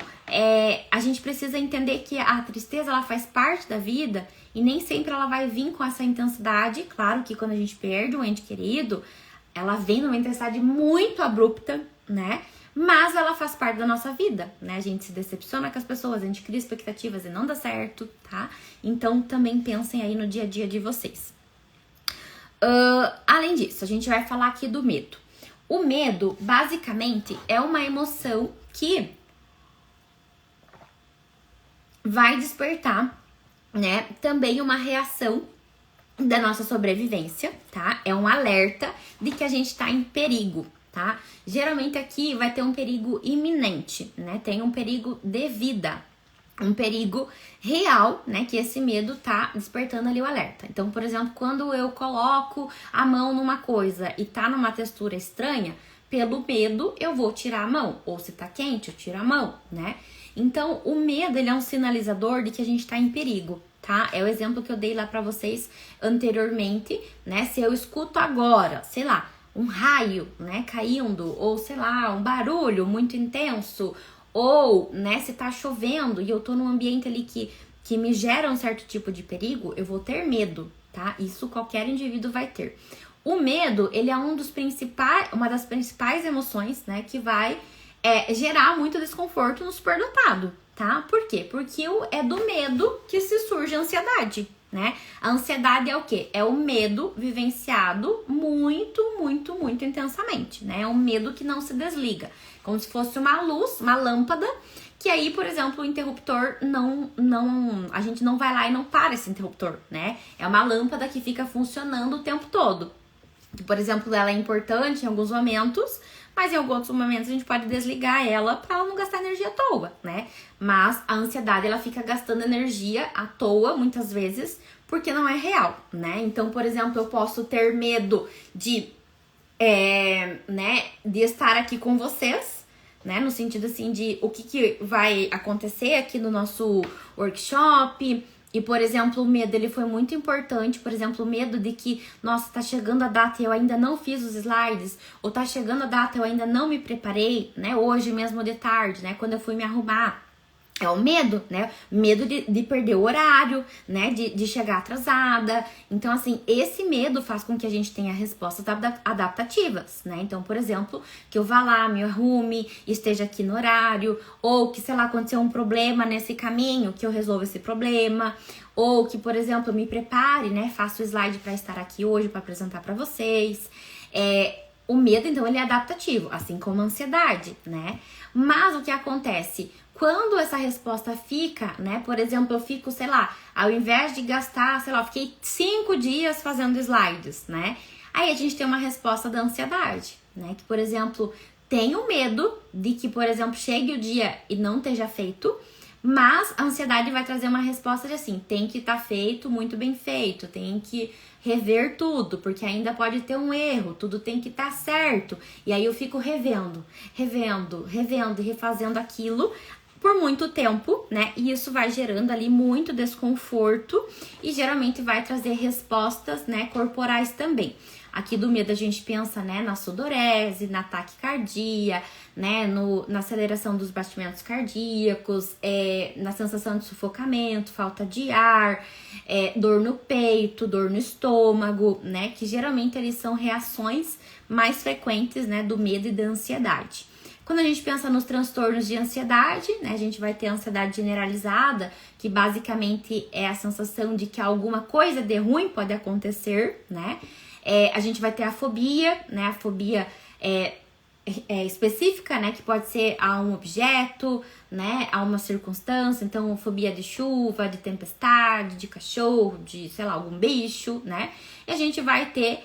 a gente precisa entender que a tristeza, ela faz parte da vida e nem sempre ela vai vir com essa intensidade. Claro que quando a gente perde um ente querido, ela vem numa intensidade muito abrupta, né? Mas ela faz parte da nossa vida, né? A gente se decepciona com as pessoas, a gente cria expectativas e não dá certo, tá? Então, também pensem aí no dia a dia de vocês. Além disso, a gente vai falar aqui do medo. O medo, basicamente, é uma emoção que vai despertar, né? Também uma reação da nossa sobrevivência, tá? É um alerta de que a gente tá em perigo, tá? Geralmente aqui vai ter um perigo iminente, né? Tem um perigo de vida, um perigo real, né? Que esse medo tá despertando ali o alerta. Então, por exemplo, quando eu coloco a mão numa coisa e tá numa textura estranha, pelo medo eu vou tirar a mão. Ou se tá quente, eu tiro a mão, né? Então, o medo, ele é um sinalizador de que a gente tá em perigo, tá? É o exemplo que eu dei lá pra vocês anteriormente, né? Se eu escuto agora, sei lá, um raio, né, caindo, ou sei lá, um barulho muito intenso, ou, né, se tá chovendo e eu tô num ambiente ali que me gera um certo tipo de perigo, eu vou ter medo, tá? Isso qualquer indivíduo vai ter. O medo, ele é uma das principais emoções, né, que vai gerar muito desconforto no superdotado, tá? Por quê? Porque é do medo que se surge a ansiedade, né? A ansiedade é o quê? É o medo vivenciado muito, muito, muito intensamente, né? É um medo que não se desliga, como se fosse uma luz, uma lâmpada, que aí, por exemplo, o interruptor a gente não vai lá e não para esse interruptor, né? É uma lâmpada que fica funcionando o tempo todo. Por exemplo, ela é importante em alguns momentos, mas em alguns momentos a gente pode desligar ela para ela não gastar energia à toa, né? Mas a ansiedade, ela fica gastando energia à toa, muitas vezes, porque não é real, né? Então, por exemplo, eu posso ter medo de estar aqui com vocês, né? No sentido, assim, de o que vai acontecer aqui no nosso workshop. E, por exemplo, o medo, ele foi muito importante. Por exemplo, o medo de que, nossa, tá chegando a data e eu ainda não fiz os slides. Ou tá chegando a data e eu ainda não me preparei, né? Hoje mesmo de tarde, né? Quando eu fui me arrumar. É o medo, né? Medo de perder o horário, né? De chegar atrasada. Então, assim, esse medo faz com que a gente tenha respostas adaptativas, né? Então, por exemplo, que eu vá lá, me arrume, esteja aqui no horário. Ou que, sei lá, aconteceu um problema nesse caminho, que eu resolva esse problema. Ou que, por exemplo, eu me prepare, né? Faço o slide para estar aqui hoje, para apresentar para vocês. O medo, então, ele é adaptativo, assim como a ansiedade, né? Mas o que acontece? Quando essa resposta fica, né? Por exemplo, eu fico, sei lá, ao invés de gastar, sei lá, eu fiquei 5 dias fazendo slides, né? Aí a gente tem uma resposta da ansiedade, né? Que, por exemplo, tenho medo de que, por exemplo, chegue o dia e não esteja feito, mas a ansiedade vai trazer uma resposta de assim, tem que estar feito, muito bem feito, tem que rever tudo, porque ainda pode ter um erro, tudo tem que estar certo. E aí eu fico revendo e refazendo aquilo por muito tempo, né? E isso vai gerando ali muito desconforto e geralmente vai trazer respostas, né, corporais também. Aqui do medo a gente pensa, né, na sudorese, na taquicardia, né, na aceleração dos batimentos cardíacos, na sensação de sufocamento, falta de ar, dor no peito, dor no estômago, né, que geralmente eles são reações mais frequentes, né, do medo e da ansiedade. Quando a gente pensa nos transtornos de ansiedade, né, a gente vai ter a ansiedade generalizada, que basicamente é a sensação de que alguma coisa de ruim pode acontecer, né? A gente vai ter a fobia, né? A fobia específica, né? Que pode ser a um objeto, né? A uma circunstância. Então, fobia de chuva, de tempestade, de cachorro, de, sei lá, algum bicho, né? E a gente vai ter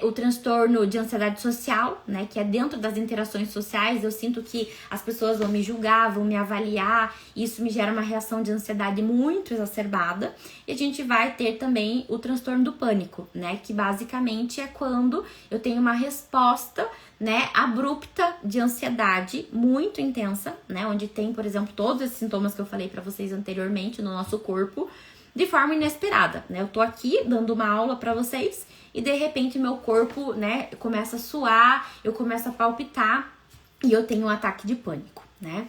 o transtorno de ansiedade social, né, que é dentro das interações sociais. Eu sinto que as pessoas vão me julgar, vão me avaliar, isso me gera uma reação de ansiedade muito exacerbada. E a gente vai ter também o transtorno do pânico, né, que basicamente é quando eu tenho uma resposta, né, abrupta de ansiedade muito intensa, né, onde tem, por exemplo, todos esses sintomas que eu falei pra vocês anteriormente no nosso corpo, de forma inesperada, né? Eu tô aqui dando uma aula pra vocês e de repente meu corpo, né, começa a suar, eu começo a palpitar e eu tenho um ataque de pânico, né?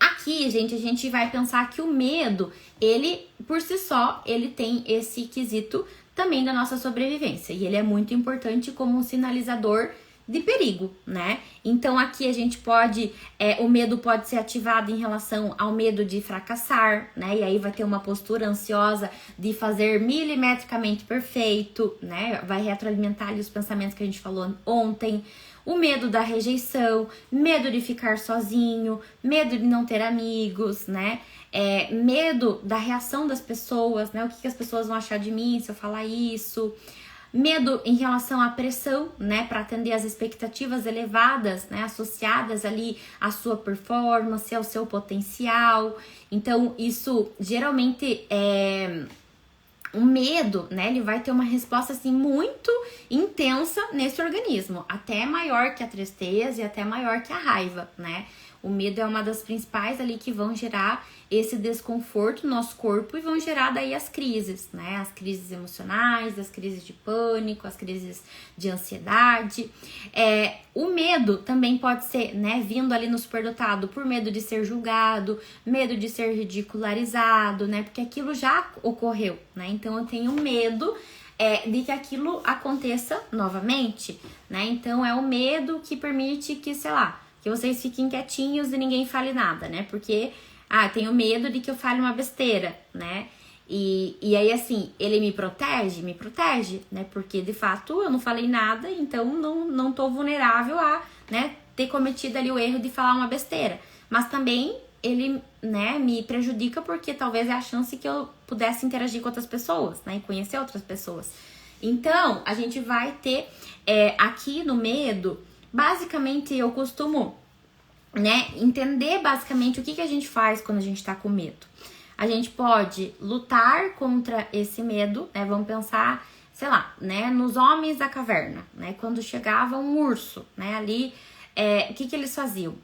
Aqui, gente, a gente vai pensar que o medo, ele, por si só, ele tem esse quesito também da nossa sobrevivência e ele é muito importante como um sinalizador de perigo, né? Então aqui a gente pode, o medo pode ser ativado em relação ao medo de fracassar, né? E aí vai ter uma postura ansiosa de fazer milimetricamente perfeito, né? Vai retroalimentar ali os pensamentos que a gente falou ontem. O medo da rejeição, medo de ficar sozinho, medo de não ter amigos, né? Medo da reação das pessoas, né? O que as pessoas vão achar de mim se eu falar isso. Medo em relação à pressão, né, para atender às expectativas elevadas, né, associadas ali à sua performance, ao seu potencial. Então, isso geralmente o medo, né, ele vai ter uma resposta assim muito intensa nesse organismo, até maior que a tristeza e até maior que a raiva, né? O medo é uma das principais ali que vão gerar esse desconforto no nosso corpo e vão gerar daí as crises, né? As crises emocionais, as crises de pânico, as crises de ansiedade. O medo também pode ser, né, vindo ali no superdotado por medo de ser julgado, medo de ser ridicularizado, né? Porque aquilo já ocorreu, né? Então eu tenho medo de que aquilo aconteça novamente, né? Então é o medo que permite que, sei lá, que vocês fiquem quietinhos e ninguém fale nada, né? Porque, tenho medo de que eu fale uma besteira, né? E aí, assim, ele me protege, né? Porque, de fato, eu não falei nada, então não tô vulnerável a, né, ter cometido ali o erro de falar uma besteira. Mas também ele, né, me prejudica porque talvez é a chance que eu pudesse interagir com outras pessoas, né? E conhecer outras pessoas. Então, a gente vai ter aqui no medo... Basicamente, eu costumo, né, entender basicamente o que a gente faz quando a gente tá com medo. A gente pode lutar contra esse medo, né, vamos pensar, sei lá, né, nos homens da caverna, né, quando chegava um urso, né, ali, o que eles faziam?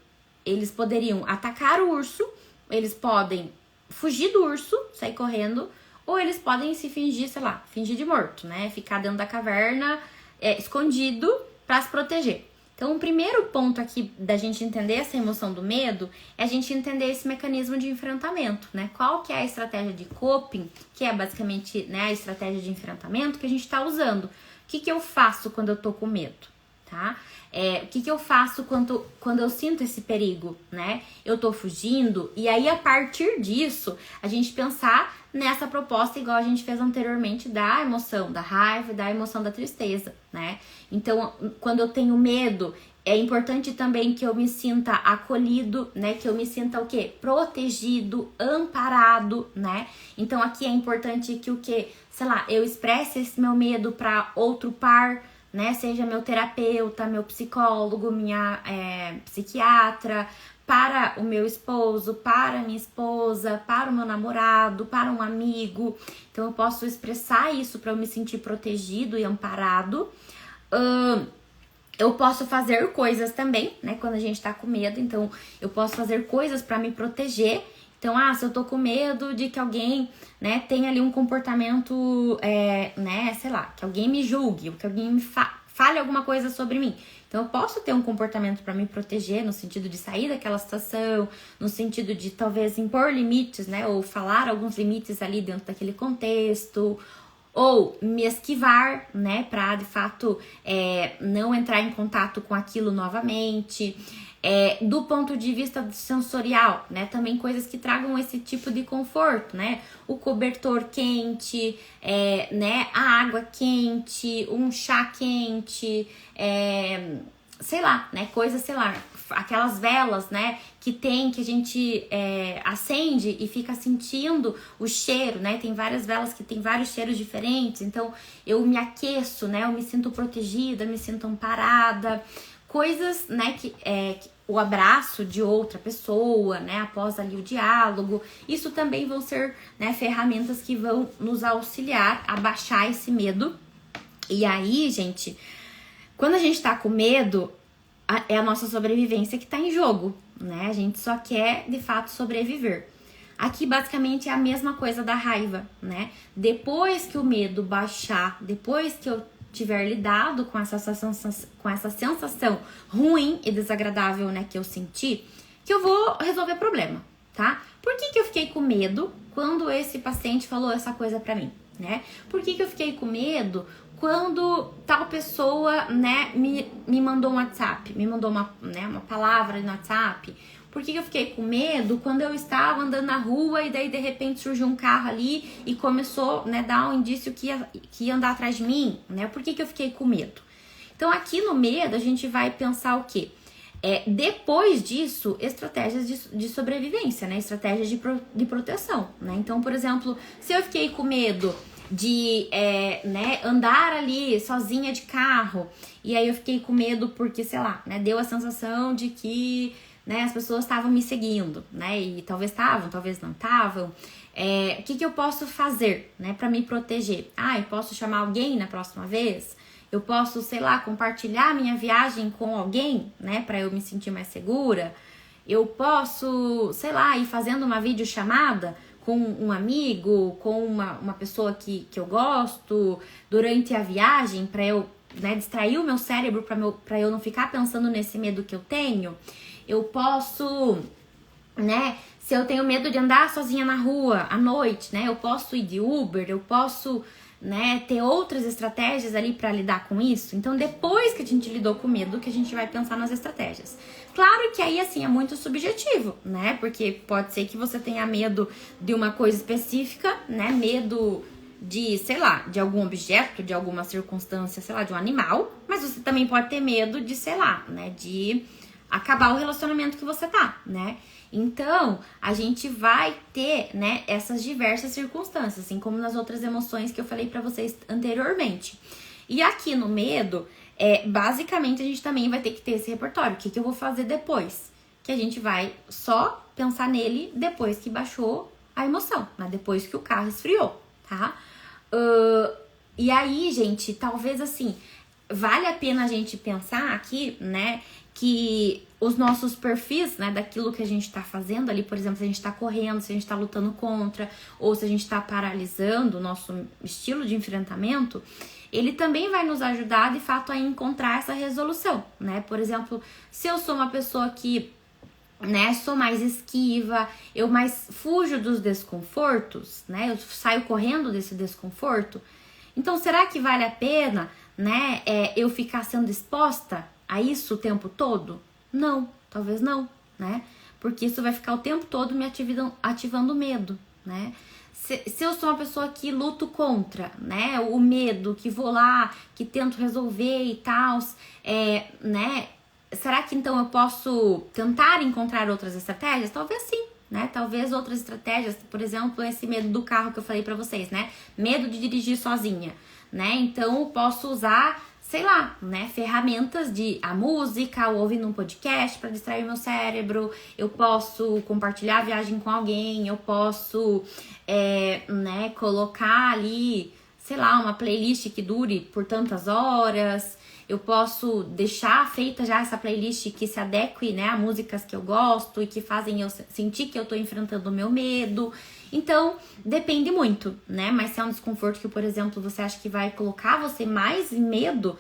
Eles poderiam atacar o urso, eles podem fugir do urso, sair correndo, ou eles podem se fingir, sei lá, fingir de morto, né, ficar dentro da caverna, escondido pra se proteger. Então, o primeiro ponto aqui da gente entender essa emoção do medo é a gente entender esse mecanismo de enfrentamento, né? Qual que é a estratégia de coping, que é basicamente, né, a estratégia de enfrentamento que a gente tá usando. O que eu faço quando eu tô com medo? tá? O que eu faço quando eu sinto esse perigo, né? Eu tô fugindo, e aí a partir disso, a gente pensar nessa proposta igual a gente fez anteriormente da emoção, da raiva, da emoção da tristeza, né? Então, quando eu tenho medo, é importante também que eu me sinta acolhido, né? Que eu me sinta o quê? Protegido, amparado, né? Então, aqui é importante que o quê? Sei lá, eu expresse esse meu medo para outro par, né? Seja meu terapeuta, meu psicólogo, minha psiquiatra, para o meu esposo, para a minha esposa, para o meu namorado, para um amigo. Então, eu posso expressar isso para eu me sentir protegido e amparado. Eu posso fazer coisas também, né? Quando a gente tá com medo, então eu posso fazer coisas para me proteger. Então, se eu tô com medo de que alguém, né, tenha ali um comportamento, né, sei lá, que alguém me julgue, que alguém me fale alguma coisa sobre mim. Então, eu posso ter um comportamento para me proteger, no sentido de sair daquela situação, no sentido de talvez impor limites, né, ou falar alguns limites ali dentro daquele contexto, ou me esquivar, né, pra de fato não entrar em contato com aquilo novamente. Do ponto de vista sensorial, né, também coisas que tragam esse tipo de conforto, né, o cobertor quente, né, a água quente, um chá quente, sei lá, né, coisas, sei lá, aquelas velas, né, que a gente acende e fica sentindo o cheiro, né, tem várias velas que tem vários cheiros diferentes, então eu me aqueço, né, eu me sinto protegida, me sinto amparada, coisas, né, que o abraço de outra pessoa, né, após ali o diálogo, isso também vão ser, né, ferramentas que vão nos auxiliar a baixar esse medo. E aí, gente, quando a gente tá com medo, é a nossa sobrevivência que tá em jogo, né? A gente só quer, de fato, sobreviver. Aqui, basicamente, é a mesma coisa da raiva, né? Depois que o medo baixar, depois que eu tiver lidado com essa sensação ruim e desagradável, né, que eu senti, que eu vou resolver o problema, tá? Por que eu fiquei com medo quando esse paciente falou essa coisa pra mim, né? Por que eu fiquei com medo quando tal pessoa, né, me mandou um WhatsApp, me mandou uma palavra no WhatsApp? Por que eu fiquei com medo quando eu estava andando na rua e daí de repente surgiu um carro ali e começou, né, dar um indício que ia andar atrás de mim, né? Por que eu fiquei com medo? Então aqui no medo a gente vai pensar o quê? Depois disso, estratégias de sobrevivência, né? Estratégias de proteção, né? Então, por exemplo, se eu fiquei com medo de né, andar ali sozinha de carro, e aí eu fiquei com medo porque, sei lá, né, deu a sensação de que, né, as pessoas estavam me seguindo, né, e talvez estavam, talvez não estavam. O que eu posso fazer, né, para me proteger? Eu posso chamar alguém na próxima vez? Eu posso, sei lá, compartilhar minha viagem com alguém, né, para eu me sentir mais segura? Eu posso, sei lá, ir fazendo uma videochamada com um amigo, com uma pessoa que eu gosto durante a viagem, para eu, né, distrair o meu cérebro, para eu não ficar pensando nesse medo que eu tenho. Eu posso, né, se eu tenho medo de andar sozinha na rua à noite, né, eu posso ir de Uber, eu posso, né, ter outras estratégias ali para lidar com isso. Então, depois que a gente lidou com o medo, que a gente vai pensar nas estratégias. Claro que aí, assim, é muito subjetivo, né, porque pode ser que você tenha medo de uma coisa específica, né, medo de, sei lá, de algum objeto, de alguma circunstância, sei lá, de um animal, mas você também pode ter medo de, sei lá, né, de acabar o relacionamento que você tá, né. Então, a gente vai ter, né, essas diversas circunstâncias, assim como nas outras emoções que eu falei pra vocês anteriormente. E aqui no medo, basicamente a gente também vai ter que ter esse repertório. O que eu vou fazer depois? Que a gente vai só pensar nele depois que baixou a emoção, né? Depois que o carro esfriou, tá? E aí, gente, talvez assim, vale a pena a gente pensar aqui, né, que os nossos perfis, né, daquilo que a gente tá fazendo ali, por exemplo, se a gente tá correndo, se a gente tá lutando contra, ou se a gente tá paralisando o nosso estilo de enfrentamento, ele também vai nos ajudar, de fato, a encontrar essa resolução, né? Por exemplo, se eu sou uma pessoa que, né, sou mais esquiva, eu mais fujo dos desconfortos, né? Eu saio correndo desse desconforto. Então, será que vale a pena né, eu ficar sendo exposta a isso o tempo todo? Não, talvez não, né? Porque isso vai ficar o tempo todo me ativando medo, né? Se eu sou uma pessoa que luto contra, né, o medo, que vou lá, que tento resolver e tal, né, será que então eu posso tentar encontrar outras estratégias? Talvez sim, né, talvez outras estratégias, por exemplo, esse medo do carro que eu falei pra vocês, né, medo de dirigir sozinha, né, então eu posso usar, sei lá, né, ferramentas de a música, ou ouvindo um podcast para distrair meu cérebro, eu posso compartilhar a viagem com alguém, eu posso, né, colocar ali, sei lá, uma playlist que dure por tantas horas, eu posso deixar feita já essa playlist que se adeque, né, a músicas que eu gosto e que fazem eu sentir que eu tô enfrentando o meu medo. Então, depende muito, né? Mas se é um desconforto que, por exemplo, você acha que vai colocar você mais em medo,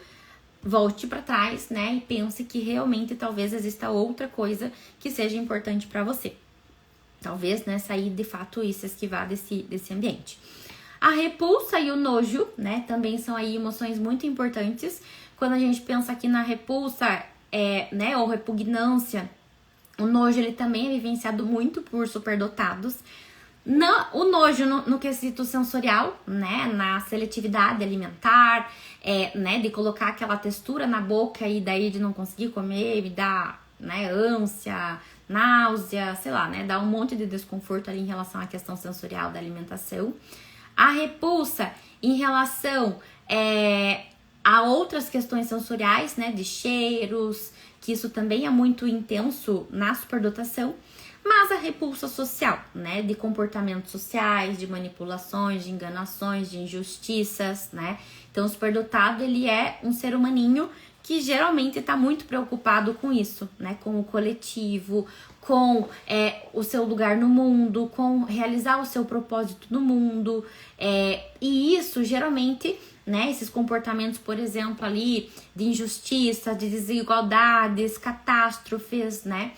volte para trás, né? E pense que realmente talvez exista outra coisa que seja importante para você. Talvez, né, sair de fato e se esquivar desse ambiente. A repulsa e o nojo, né, também são aí emoções muito importantes. Quando a gente pensa aqui na repulsa, né, ou repugnância, o nojo ele também é vivenciado muito por superdotados. O nojo no quesito sensorial, né, na seletividade alimentar, né, de colocar aquela textura na boca e daí de não conseguir comer, me dá, né, ânsia, náusea, sei lá, né, dá um monte de desconforto ali em relação à questão sensorial da alimentação. A repulsa em relação a outras questões sensoriais, né, de cheiros, que isso também é muito intenso na superdotação. Mas a repulsa social, né, de comportamentos sociais, de manipulações, de enganações, de injustiças, né. Então o superdotado, ele é um ser humaninho que geralmente está muito preocupado com isso, né, com o coletivo, com o seu lugar no mundo, com realizar o seu propósito no mundo, e isso geralmente, né, esses comportamentos, por exemplo, ali de injustiça, de desigualdades, catástrofes, né,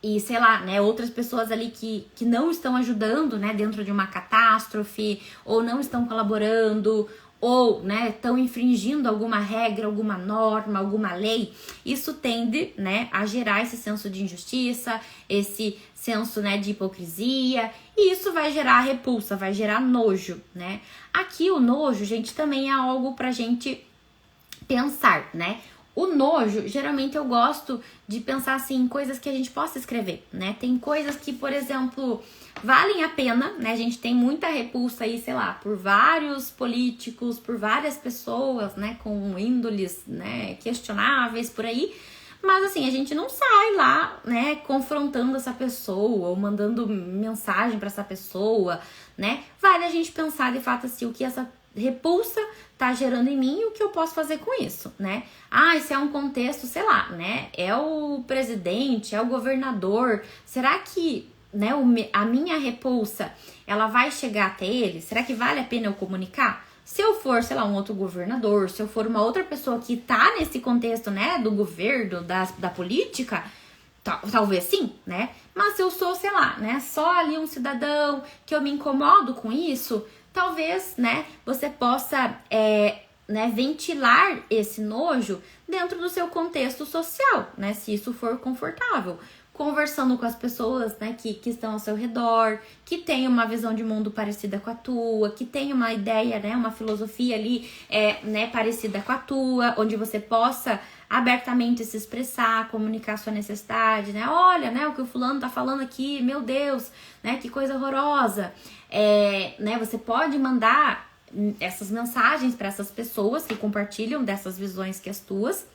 e sei lá, né, outras pessoas ali que não estão ajudando, né, dentro de uma catástrofe, ou não estão colaborando, ou, né, estão infringindo alguma regra, alguma norma, alguma lei, isso tende, né, a gerar esse senso de injustiça, esse senso, né, de hipocrisia, e isso vai gerar repulsa, vai gerar nojo, né. Aqui o nojo, gente, também é algo pra gente pensar, né. O nojo, geralmente eu gosto de pensar assim em coisas que a gente possa escrever, né? Tem coisas que, por exemplo, valem a pena, né? A gente tem muita repulsa aí, sei lá, por vários políticos, por várias pessoas, né? Com índoles, né? Questionáveis por aí. Mas assim, a gente não sai lá, né? Confrontando essa pessoa ou mandando mensagem para essa pessoa, né? Vale a gente pensar de fato assim, o que essa repulsa tá gerando em mim e o que eu posso fazer com isso, né? Isso é um contexto, sei lá, né? É o presidente, é o governador. Será que, né, a minha repulsa, ela vai chegar até ele? Será que vale a pena eu comunicar? Se eu for, sei lá, um outro governador, se eu for uma outra pessoa que tá nesse contexto, né, do governo, da política, talvez sim, né? Mas se eu sou, sei lá, né, só ali um cidadão que eu me incomodo com isso, talvez, né, você possa, né, ventilar esse nojo dentro do seu contexto social, né, se isso for confortável. Conversando com as pessoas, né, que estão ao seu redor, que tem uma visão de mundo parecida com a tua, que tem uma ideia, né, uma filosofia ali, né, parecida com a tua, onde você possa abertamente se expressar, comunicar sua necessidade, né, olha, né, o que o fulano tá falando aqui, meu Deus, né, que coisa horrorosa, né, você pode mandar essas mensagens para essas pessoas que compartilham dessas visões que as tuas,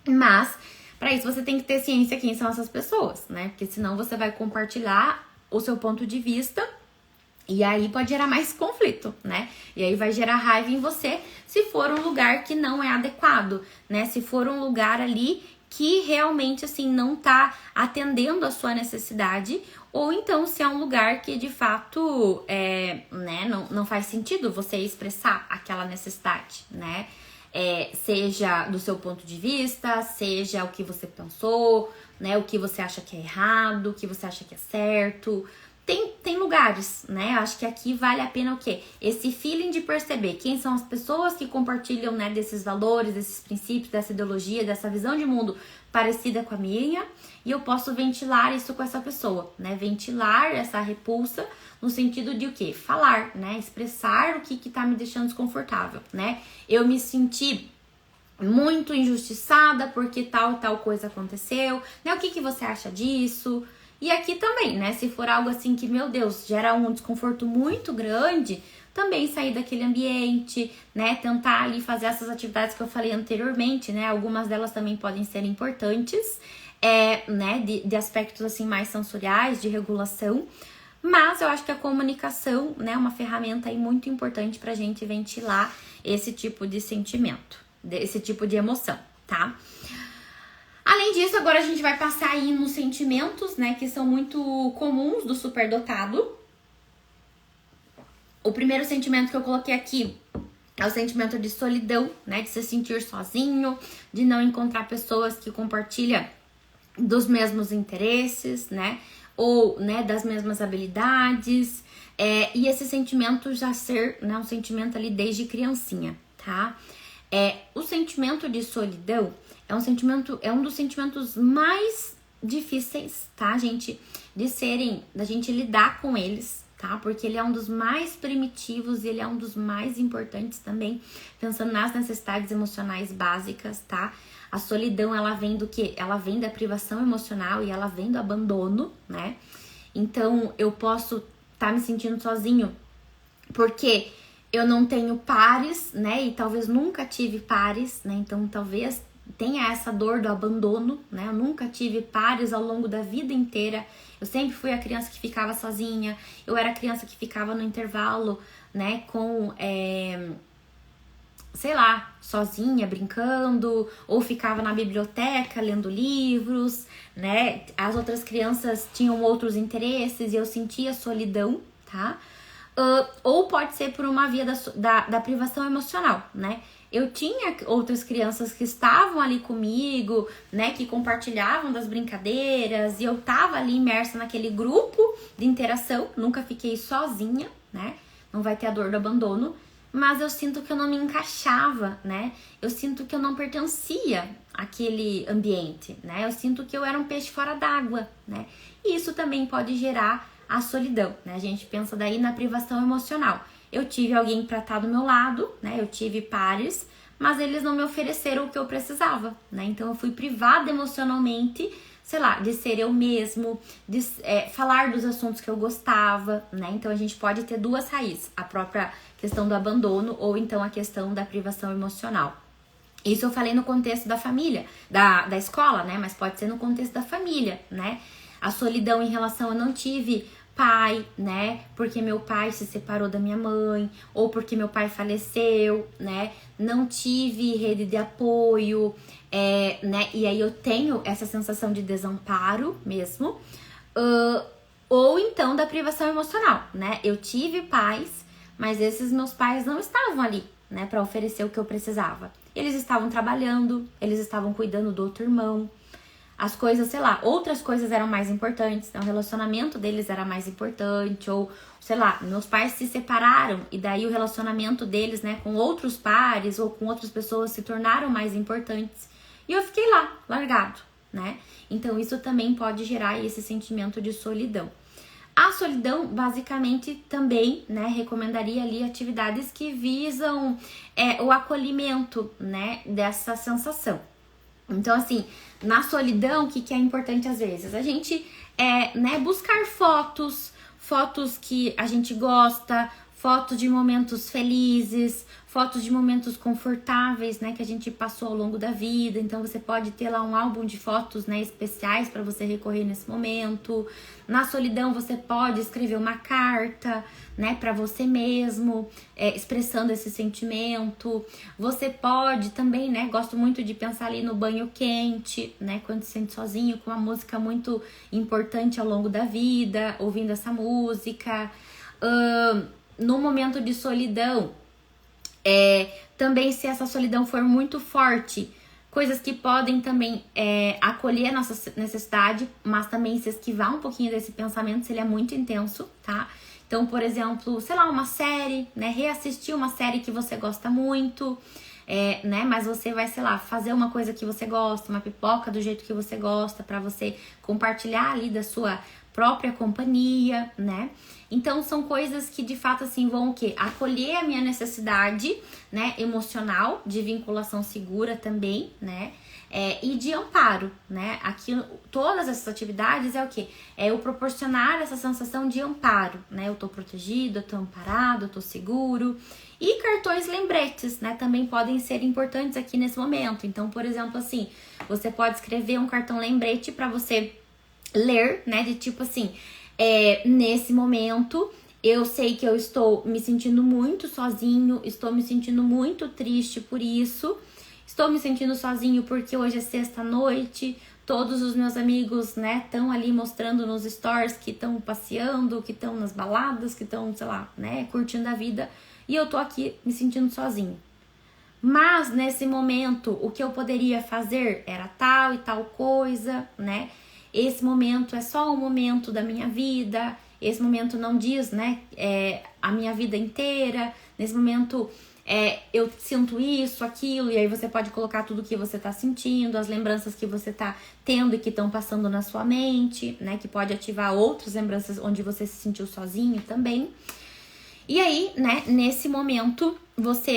mas para isso você tem que ter ciência quem são essas pessoas, né? Porque senão você vai compartilhar o seu ponto de vista e aí pode gerar mais conflito, né? E aí vai gerar raiva em você se for um lugar que não é adequado, né? Se for um lugar ali que realmente, assim, não tá atendendo a sua necessidade, ou então se é um lugar que de fato, né, não faz sentido você expressar aquela necessidade, né? Seja do seu ponto de vista, seja o que você pensou, né, o que você acha que é errado, o que você acha que é certo. Tem tem lugares, né? Acho que aqui vale a pena o quê? Esse feeling de perceber quem são as pessoas que compartilham, né, desses valores, desses princípios, dessa ideologia, dessa visão de mundo parecida com a minha, e eu posso ventilar isso com essa pessoa, né? Ventilar essa repulsa no sentido de o quê? Falar, né? Expressar o que tá me deixando desconfortável, né? Eu me senti muito injustiçada porque tal e tal coisa aconteceu, né? O que você acha disso? E aqui também, né? Se for algo assim que, meu Deus, gera um desconforto muito grande, também sair daquele ambiente, né? Tentar ali fazer essas atividades que eu falei anteriormente, né? Algumas delas também podem ser importantes, né? De aspectos assim mais sensoriais, de regulação. Mas eu acho que a comunicação, né, é uma ferramenta aí muito importante pra gente ventilar esse tipo de sentimento, esse tipo de emoção, tá? Além disso, agora a gente vai passar aí nos sentimentos, né, que são muito comuns do superdotado. O primeiro sentimento que eu coloquei aqui é o sentimento de solidão, né, de se sentir sozinho, de não encontrar pessoas que compartilham dos mesmos interesses, né, ou, né, das mesmas habilidades, e esse sentimento já ser, né, um sentimento ali desde criancinha, tá? O sentimento de solidão é um dos sentimentos mais difíceis, tá, gente, da gente lidar com eles, tá? Porque ele é um dos mais primitivos e ele é um dos mais importantes também, pensando nas necessidades emocionais básicas, tá? A solidão, ela vem do quê? Ela vem da privação emocional e ela vem do abandono, né? Então, eu posso estar me sentindo sozinho porque eu não tenho pares, né? E talvez nunca tive pares, né? Então, talvez tenha essa dor do abandono, né? Eu nunca tive pares ao longo da vida inteira. Eu sempre fui a criança que ficava sozinha. Eu era a criança que ficava no intervalo, né? Com... sei lá, sozinha, brincando, ou ficava na biblioteca lendo livros, né? As outras crianças tinham outros interesses e eu sentia solidão, tá? Ou pode ser por uma via da privação emocional, né? Eu tinha outras crianças que estavam ali comigo, né? Que compartilhavam das brincadeiras e eu tava ali imersa naquele grupo de interação, nunca fiquei sozinha, né? Não vai ter a dor do abandono. Mas eu sinto que eu não me encaixava, né? Eu sinto que eu não pertencia àquele ambiente, né? Eu sinto que eu era um peixe fora d'água, né? E isso também pode gerar a solidão, né? A gente pensa daí na privação emocional. Eu tive alguém pra estar do meu lado, né? Eu tive pares, mas eles não me ofereceram o que eu precisava, né? Então eu fui privada emocionalmente, sei lá, de ser eu mesmo, de falar dos assuntos que eu gostava, né? Então a gente pode ter duas raízes, a própria questão do abandono ou então a questão da privação emocional. Isso eu falei no contexto da família, da escola, né? Mas pode ser no contexto da família, né? A solidão em relação eu não tive pai, né? Porque meu pai se separou da minha mãe, ou porque meu pai faleceu, né? Não tive rede de apoio, né? E aí eu tenho essa sensação de desamparo mesmo, ou então da privação emocional, né? Eu tive pais, mas esses meus pais não estavam ali, né? Para oferecer o que eu precisava. Eles estavam trabalhando, eles estavam cuidando do outro irmão. As coisas, sei lá, outras coisas eram mais importantes, né? O relacionamento deles era mais importante, ou, sei lá, meus pais se separaram e daí o relacionamento deles, né, com outros pares ou com outras pessoas se tornaram mais importantes. E eu fiquei lá, largado, né? Então isso também pode gerar esse sentimento de solidão. A solidão, basicamente, também, né, recomendaria ali atividades que visam o acolhimento, né, dessa sensação. Então, assim, na solidão, o que é importante às vezes? A gente, né, buscar fotos que a gente gosta, fotos de momentos felizes, fotos de momentos confortáveis, né, que a gente passou ao longo da vida. Então, você pode ter lá um álbum de fotos, né, especiais para você recorrer nesse momento. Na solidão, você pode escrever uma carta, né, para você mesmo, expressando esse sentimento. Você pode também, né, gosto muito de pensar ali no banho quente, né, quando se sente sozinho, com uma música muito importante ao longo da vida, ouvindo essa música. No momento de solidão, também se essa solidão for muito forte, Coisas que podem também acolher a nossa necessidade, mas também se esquivar um pouquinho desse pensamento se ele é muito intenso, tá? Então, por exemplo, sei lá, uma série, né? Reassistir uma série que você gosta muito, né? Mas você vai, sei lá, fazer uma coisa que você gosta, uma pipoca do jeito que você gosta, pra você compartilhar ali da sua própria companhia, né? Então, são coisas que, de fato, assim, vão o quê? Acolher a minha necessidade, né? Emocional, de vinculação segura também, né? E de amparo, né? Aqui, todas essas atividades é o quê? É eu proporcionar essa sensação de amparo, né? Eu tô protegido, eu tô amparado, eu tô seguro. E cartões lembretes, né? Também podem ser importantes aqui nesse momento. Então, por exemplo, assim, você pode escrever um cartão lembrete para você ler, né? De tipo assim, nesse momento eu sei que eu estou me sentindo muito sozinho, estou me sentindo muito triste por isso, estou me sentindo sozinho porque hoje é sexta-noite, todos os meus amigos, né, estão ali mostrando nos stories que estão passeando, que estão nas baladas, que estão, sei lá, né, curtindo a vida, e eu tô aqui me sentindo sozinho. Mas nesse momento, o que eu poderia fazer era tal e tal coisa, né? Esse momento é só um momento da minha vida, esse momento não diz, né, a minha vida inteira, nesse momento eu sinto isso, aquilo, e aí você pode colocar tudo que você tá sentindo, as lembranças que você tá tendo e que estão passando na sua mente, né, que pode ativar outras lembranças onde você se sentiu sozinho também. E aí, né, nesse momento, você